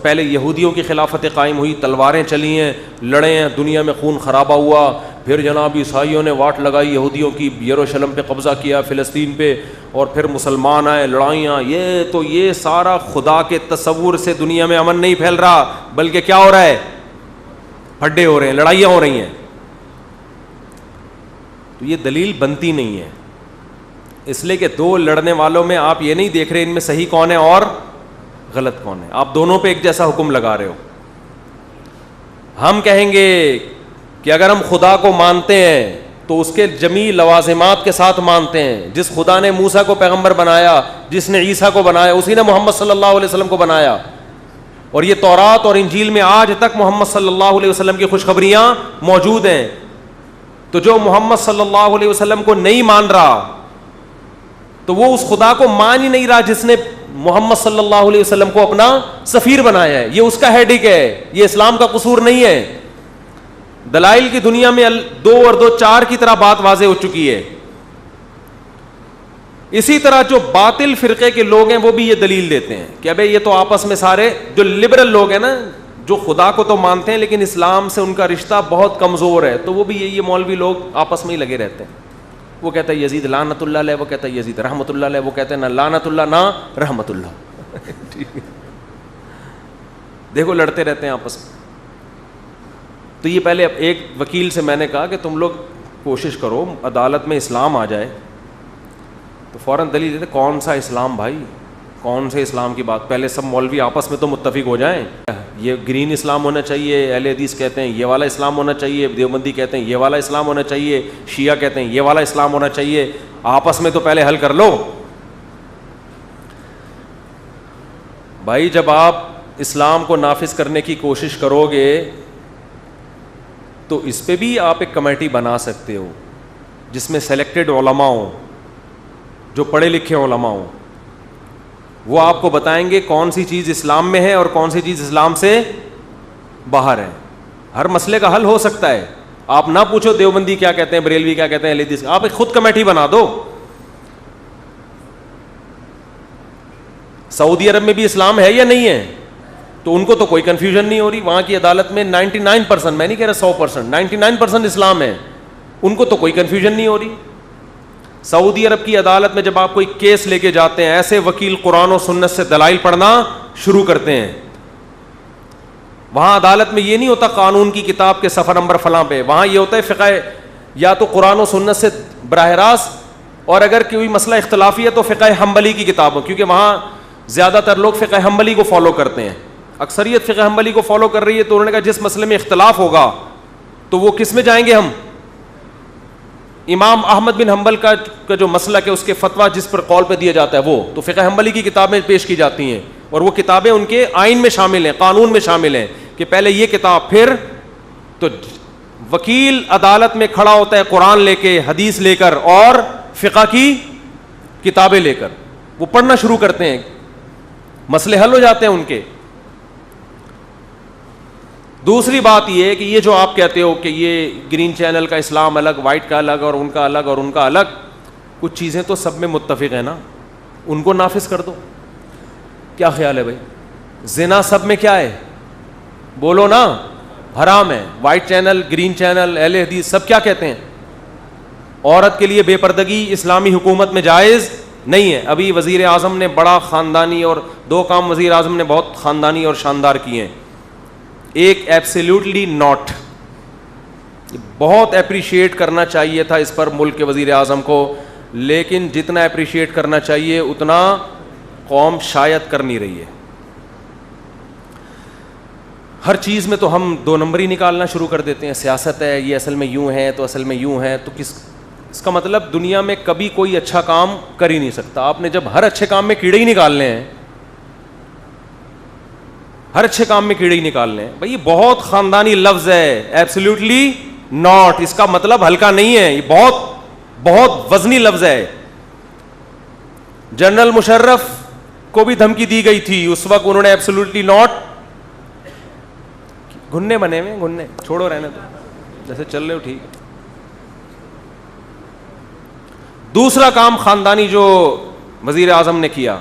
پہلے یہودیوں کی خلافت قائم ہوئی تلواریں چلی ہیں, لڑے ہیں, دنیا میں خون خرابہ ہوا, پھر جناب عیسائیوں نے واٹ لگائی یہودیوں کی, یروشلم پہ قبضہ کیا, فلسطین پہ, اور پھر مسلمان آئے, لڑائیاں. یہ سارا خدا کے تصور سے دنیا میں امن نہیں پھیل رہا, بلکہ کیا ہو رہا ہے, پھڈے ہو رہے ہیں, لڑائیاں ہو رہی ہیں. تو یہ دلیل بنتی نہیں ہے, اس لیے کہ دو لڑنے والوں میں آپ یہ نہیں دیکھ رہے ان میں صحیح کون ہے اور غلط کون ہے, آپ دونوں پہ ایک جیسا حکم لگا رہے ہو. ہم کہیں گے کہ اگر ہم خدا کو مانتے ہیں تو اس کے جمیع لوازمات کے ساتھ مانتے ہیں. جس خدا نے موسیٰ کو پیغمبر بنایا, جس نے عیسیٰ کو بنایا, اسی نے محمد صلی اللہ علیہ وسلم کو بنایا. اور یہ تورات اور انجیل میں آج تک محمد صلی اللہ علیہ وسلم کی خوشخبریاں موجود ہیں. تو جو محمد صلی اللہ علیہ وسلم کو نہیں مان رہا تو وہ اس خدا کو مان ہی نہیں رہا جس نے محمد صلی اللہ علیہ وسلم کو اپنا سفیر بنایا ہے. یہ اس کا ہیڈک ہے, یہ اسلام کا قصور نہیں ہے. دلائل کی دنیا میں 2 اور 2 4 کی طرح بات واضح ہو چکی ہے. اسی طرح جو باطل فرقے کے لوگ ہیں وہ بھی یہ دلیل دیتے ہیں کہ ابے یہ تو آپس میں سارے جو لبرل لوگ ہیں نا, جو خدا کو تو مانتے ہیں لیکن اسلام سے ان کا رشتہ بہت کمزور ہے, تو وہ بھی یہ مولوی لوگ آپس میں ہی لگے رہتے ہیں. وہ کہتا ہے یزید لعنت اللہ علیہ, وہ کہتا ہے یزید رحمت اللہ علیہ, وہ کہتے ہیں نہ لعنت اللہ نہ رحمت اللہ. دیکھو لڑتے رہتے ہیں آپس میں. تو یہ پہلے ایک وکیل سے میں نے کہا کہ تم لوگ کوشش کرو عدالت میں اسلام آ جائے, تو فوراً دلیل دیتے کون سا اسلام بھائی, کون سے اسلام کی بات, پہلے سب مولوی آپس میں تو متفق ہو جائیں. یہ گرین اسلام ہونا چاہیے, اہل حدیث کہتے ہیں یہ والا اسلام ہونا چاہیے, دیوبندی کہتے ہیں یہ والا اسلام ہونا چاہیے, شیعہ کہتے ہیں یہ والا اسلام ہونا چاہیے. آپس میں تو پہلے حل کر لو بھائی. جب آپ اسلام کو نافذ کرنے کی کوشش کرو گے تو اس پہ بھی آپ ایک کمیٹی بنا سکتے ہو جس میں سلیکٹڈ علماء ہوں, جو پڑھے لکھے علماء ہوں. وہ آپ کو بتائیں گے کون سی چیز اسلام میں ہے اور کون سی چیز اسلام سے باہر ہے. ہر مسئلے کا حل ہو سکتا ہے. آپ نہ پوچھو دیوبندی کیا کہتے ہیں, بریلوی کیا کہتے ہیں, اہل حدیث, آپ ایک خود کمیٹی بنا دو. سعودی عرب میں بھی اسلام ہے یا نہیں ہے, تو ان کو تو کوئی کنفیوژن نہیں ہو رہی. وہاں کی عدالت میں 99%, میں نہیں کہہ رہا 100%, 99% اسلام ہے, ان کو تو کوئی کنفیوژن نہیں ہو رہی. سعودی عرب کی عدالت میں جب آپ کوئی کیس لے کے جاتے ہیں, ایسے وکیل قرآن و سنت سے دلائل پڑھنا شروع کرتے ہیں. وہاں عدالت میں یہ نہیں ہوتا قانون کی کتاب کے صفحہ نمبر فلاں پہ, وہاں یہ ہوتا ہے فقہ, یا تو قرآن و سنت سے براہ راست, اور اگر کوئی مسئلہ اختلافی ہے تو فقہ حنبلی کی کتابوں, کیونکہ وہاں زیادہ تر لوگ فقہ حنبلی کو فالو کرتے ہیں. اکثریت فقہ حنبلی کو فالو کر رہی ہے, تو انہوں نے کہا جس مسئلے میں اختلاف ہوگا تو وہ کس میں جائیں گے ہم, امام احمد بن حنبل کا جو مسلک ہے اس کے فتویٰ جس پر قول پہ دیا جاتا ہے وہ تو فقہ حنبلی کی کتابیں پیش کی جاتی ہیں, اور وہ کتابیں ان کے آئین میں شامل ہیں, قانون میں شامل ہیں کہ پہلے یہ کتاب, پھر تو وکیل عدالت میں کھڑا ہوتا ہے قرآن لے کے, حدیث لے کر اور فقہ کی کتابیں لے کر, وہ پڑھنا شروع کرتے ہیں, مسئلے حل ہو جاتے ہیں ان کے. دوسری بات یہ ہے کہ یہ جو آپ کہتے ہو کہ یہ گرین چینل کا اسلام الگ, وائٹ کا الگ, اور ان کا الگ اور ان کا الگ, کچھ چیزیں تو سب میں متفق ہیں نا, ان کو نافذ کر دو. کیا خیال ہے بھائی, زنا سب میں کیا ہے, بولو نا, حرام ہے. وائٹ چینل, گرین چینل, اہل حدیث سب کیا کہتے ہیں, عورت کے لیے بے پردگی اسلامی حکومت میں جائز نہیں ہے. ابھی وزیر اعظم نے بڑا خاندانی, اور 2 کام وزیر اعظم نے بہت خاندانی اور شاندار کیے ہیں. ایک ایبسلیوٹلی ناٹ, بہت اپریشیٹ کرنا چاہیے تھا اس پر ملک کے وزیر اعظم کو, لیکن جتنا اپریشیٹ کرنا چاہیے اتنا قوم شاید کر نہیں رہی ہے. ہر چیز میں تو ہم 2 نمبر ہی نکالنا شروع کر دیتے ہیں. سیاست ہے, یہ اصل میں یوں ہے تو اصل میں یوں ہے, تو اس کا مطلب دنیا میں کبھی کوئی اچھا کام کر ہی نہیں سکتا. آپ نے جب ہر اچھے کام میں کیڑے ہی نکالنے ہیں ہر اچھے کام میں کیڑے ہی نکالنے ہیں. بھائی یہ بہت خاندانی لفظ ہے. ایبسلیوٹلی ناٹ, اس کا مطلب ہلکا نہیں ہے, یہ بہت بہت وزنی لفظ ہے. جنرل مشرف کو بھی دھمکی دی گئی تھی, اس وقت انہوں نے ایبسلیوٹلی ناٹ, گھننے بنے ہوئے گھننے, چھوڑو رہنے تو, جیسے چل رہے ہو ٹھیک ہے. دوسرا کام خاندانی جو وزیر اعظم نے کیا,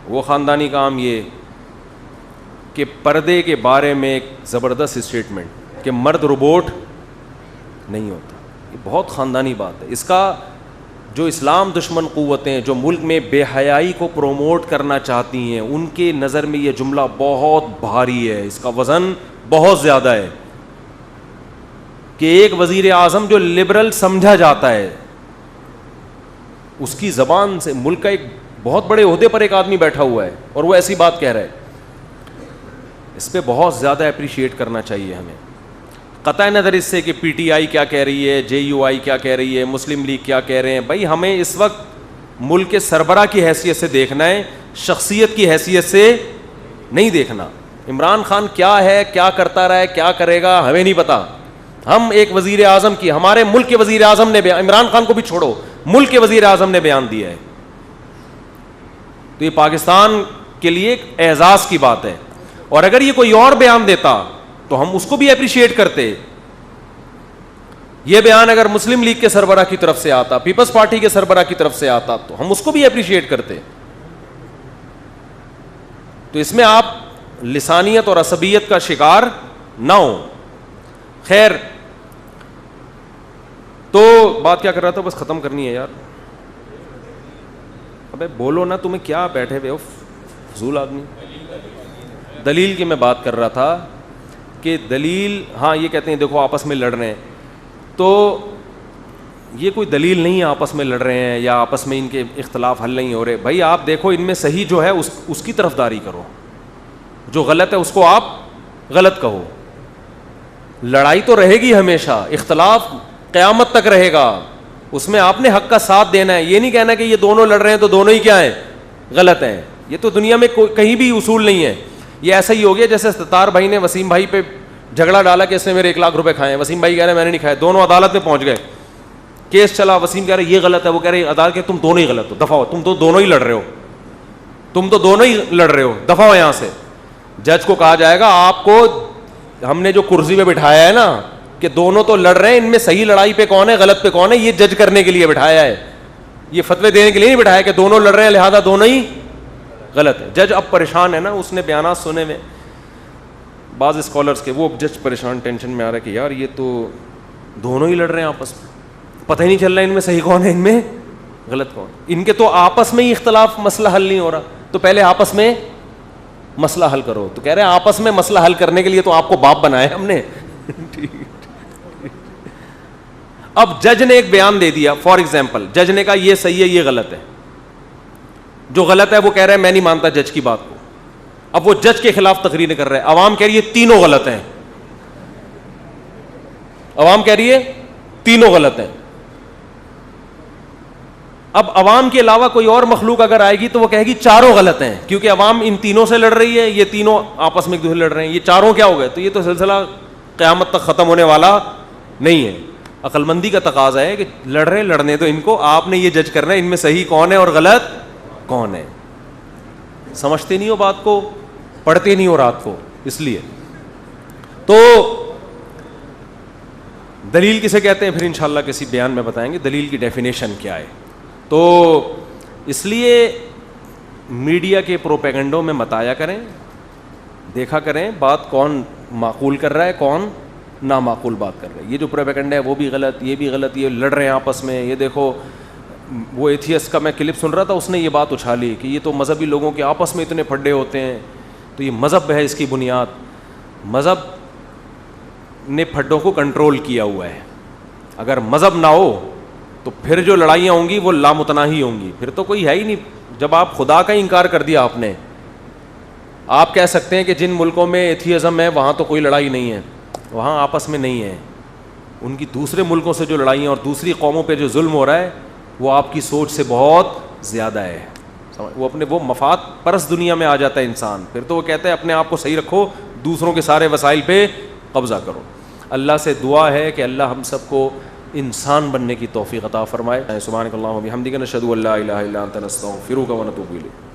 وہ خاندانی کام یہ کہ پردے کے بارے میں ایک زبردست اسٹیٹمنٹ کہ مرد روبوٹ نہیں ہوتا. یہ بہت خاندانی بات ہے. اس کا جو اسلام دشمن قوتیں جو ملک میں بے حیائی کو پروموٹ کرنا چاہتی ہیں, ان کے نظر میں یہ جملہ بہت بھاری ہے, اس کا وزن بہت زیادہ ہے. کہ ایک وزیر اعظم جو لبرل سمجھا جاتا ہے, اس کی زبان سے, ملک کا ایک بہت بڑے عہدے پر ایک آدمی بیٹھا ہوا ہے اور وہ ایسی بات کہہ رہا ہے, اس پہ بہت زیادہ اپریشیٹ کرنا چاہیے ہمیں. قطع نظر اس سے کہ پی ٹی آئی کیا کہہ رہی ہے, جے یو آئی کیا کہہ رہی ہے, مسلم لیگ کیا کہہ رہے ہیں, بھائی ہمیں اس وقت ملک کے سربراہ کی حیثیت سے دیکھنا ہے, شخصیت کی حیثیت سے نہیں دیکھنا. عمران خان کیا ہے, کیا کرتا رہا ہے, کیا کرے گا, ہمیں نہیں پتا. ہم ایک وزیر اعظم کی, ہمارے ملک کے وزیر اعظم نے, عمران خان کو بھی چھوڑو, ملک کے وزیر اعظم نے بیان دیا ہے, تو یہ پاکستان کے لیے ایک اعزاز کی بات ہے. اور اگر یہ کوئی اور بیان دیتا تو ہم اس کو بھی اپریشیٹ کرتے. یہ بیان اگر مسلم لیگ کے سربراہ کی طرف سے آتا, پیپلز پارٹی کے سربراہ کی طرف سے آتا, تو ہم اس کو بھی اپریشیٹ کرتے. تو اس میں آپ لسانیت اور عصبیت کا شکار نہ ہو. خیر, تو بات کیا کر رہا تھا, بس ختم کرنی ہے یار. ابے بولو نا, تمہیں کیا بیٹھے ہوئے ہو فضول آدمی. دلیل کی میں بات کر رہا تھا کہ دلیل, ہاں یہ کہتے ہیں دیکھو آپس میں لڑ رہے ہیں, تو یہ کوئی دلیل نہیں ہے آپس میں لڑ رہے ہیں یا آپس میں ان کے اختلاف حل نہیں ہو رہے. بھائی آپ دیکھو ان میں صحیح جو ہے اس کی طرفداری کرو, جو غلط ہے اس کو آپ غلط کہو. لڑائی تو رہے گی ہمیشہ, اختلاف قیامت تک رہے گا, اس میں آپ نے حق کا ساتھ دینا ہے. یہ نہیں کہنا کہ یہ دونوں لڑ رہے ہیں تو دونوں ہی کیا ہیں, غلط ہیں. یہ تو دنیا میں کہیں بھی اصول نہیں ہے. یہ ایسا ہی ہو گیا جیسے ستار بھائی نے وسیم بھائی پہ جھگڑا ڈالا کہ اس نے میرے 1 لاکھ روپے کھائے ہیں. وسیم بھائی کہہ رہے ہیں میں نے نہیں کھائے, دونوں عدالت میں پہنچ گئے, کیس چلا. وسیم کہہ رہے یہ غلط ہے, وہ کہہ رہے عدالت کہ تم دونوں ہی غلط ہو, دفعہ ہو, تم تو دونوں ہی لڑ رہے ہو, تم تو دونوں ہی لڑ رہے ہو, دفعہ ہو یہاں سے. جج کو کہا جائے گا آپ کو ہم نے جو کرسی پہ بٹھایا ہے نا کہ دونوں تو لڑ رہے ہیں, ان میں صحیح لڑائی پہ کون ہے, غلط پہ کون ہے, یہ جج کرنے کے لیے بٹھایا ہے, یہ فتوے دینے کے لیے نہیں بٹھایا کہ دونوں لڑ رہے ہیں لہذا دونوں ہی غلط ہے. جج اب پریشان ہے نا, اس نے بیانات سنے میں بعض اسکالرس کے, وہ جج پریشان, ٹینشن میں آ رہا ہے کہ یار یہ تو دونوں ہی لڑ رہے ہیں آپس میں, پتہ ہی نہیں چل رہا ان میں صحیح کون ہے, ان میں غلط کون. ان کے تو آپس میں ہی اختلاف, مسئلہ حل نہیں ہو رہا, تو پہلے آپس میں مسئلہ حل کرو. تو کہہ رہے ہیں آپس میں مسئلہ حل کرنے کے لیے تو آپ کو باپ بنایا ہم نے. اب جج نے ایک بیان دے دیا, فار ایگزامپل جج نے کہا یہ صحیح ہے یہ غلط ہے, جو غلط ہے وہ کہہ رہا ہے میں نہیں مانتا جج کی بات کو. اب وہ جج کے خلاف تقریر کر رہے ہیں, عوام کہہ رہی ہے تینوں غلط ہیں, عوام کہہ رہی ہے تینوں غلط ہیں. اب عوام کے علاوہ کوئی اور مخلوق اگر آئے گی تو وہ کہے گی چاروں غلط ہیں, کیونکہ عوام ان تینوں سے لڑ رہی ہے, یہ تینوں آپس میں ایک دوسرے لڑ رہے ہیں, یہ چاروں کیا ہو گئے. تو یہ تو سلسلہ قیامت تک ختم ہونے والا نہیں ہے. عقل مندی کا تقاضا ہے کہ لڑ رہے لڑنے تو ان کو, آپ نے یہ جج کرنا ہے ان میں صحیح کون ہے اور غلط کون ہے. سمجھتے نہیں ہو بات کو, پڑھتے نہیں ہو رات کو, اس لیے. تو دلیل کسے کہتے ہیں پھر انشاءاللہ کسی بیان میں بتائیں گے دلیل کی ڈیفینیشن کیا ہے. تو اس لیے میڈیا کے پروپیگنڈوں میں مت آیا کریں, دیکھا کریں بات کون معقول کر رہا ہے کون نامعقول بات کر رہا ہے. یہ جو پروپیگنڈا ہے وہ بھی غلط, یہ بھی غلط, یہ لڑ رہے ہیں آپس میں. یہ دیکھو وہ ایتھیسٹ کا میں کلپ سن رہا تھا, اس نے یہ بات اچھالی کہ یہ تو مذہبی لوگوں کے آپس میں اتنے پھڈے ہوتے ہیں, تو یہ مذہب ہے اس کی بنیاد. مذہب نے پھڈوں کو کنٹرول کیا ہوا ہے. اگر مذہب نہ ہو تو پھر جو لڑائیاں ہوں گی وہ لامتناہی ہوں گی, پھر تو کوئی ہے ہی نہیں. جب آپ خدا کا انکار کر دیا آپ نے, آپ کہہ سکتے ہیں کہ جن ملکوں میں ایتھیزم ہے وہاں تو کوئی لڑائی نہیں ہے, وہاں آپس میں نہیں ہے. ان کی دوسرے ملکوں سے جو لڑائیاں اور دوسری قوموں پہ جو ظلم ہو رہا ہے وہ آپ کی سوچ سے بہت زیادہ ہے. وہ اپنے وہ مفاد پرست دنیا میں آ جاتا ہے انسان. پھر تو وہ کہتا ہے اپنے آپ کو صحیح رکھو, دوسروں کے سارے وسائل پہ قبضہ کرو. اللہ سے دعا ہے کہ اللہ ہم سب کو انسان بننے کی توفیق عطا فرمائے. سبحانک اللہم و بحمدک نشہد ان لا الہ الا انت نستغفرک و نتوب الیک.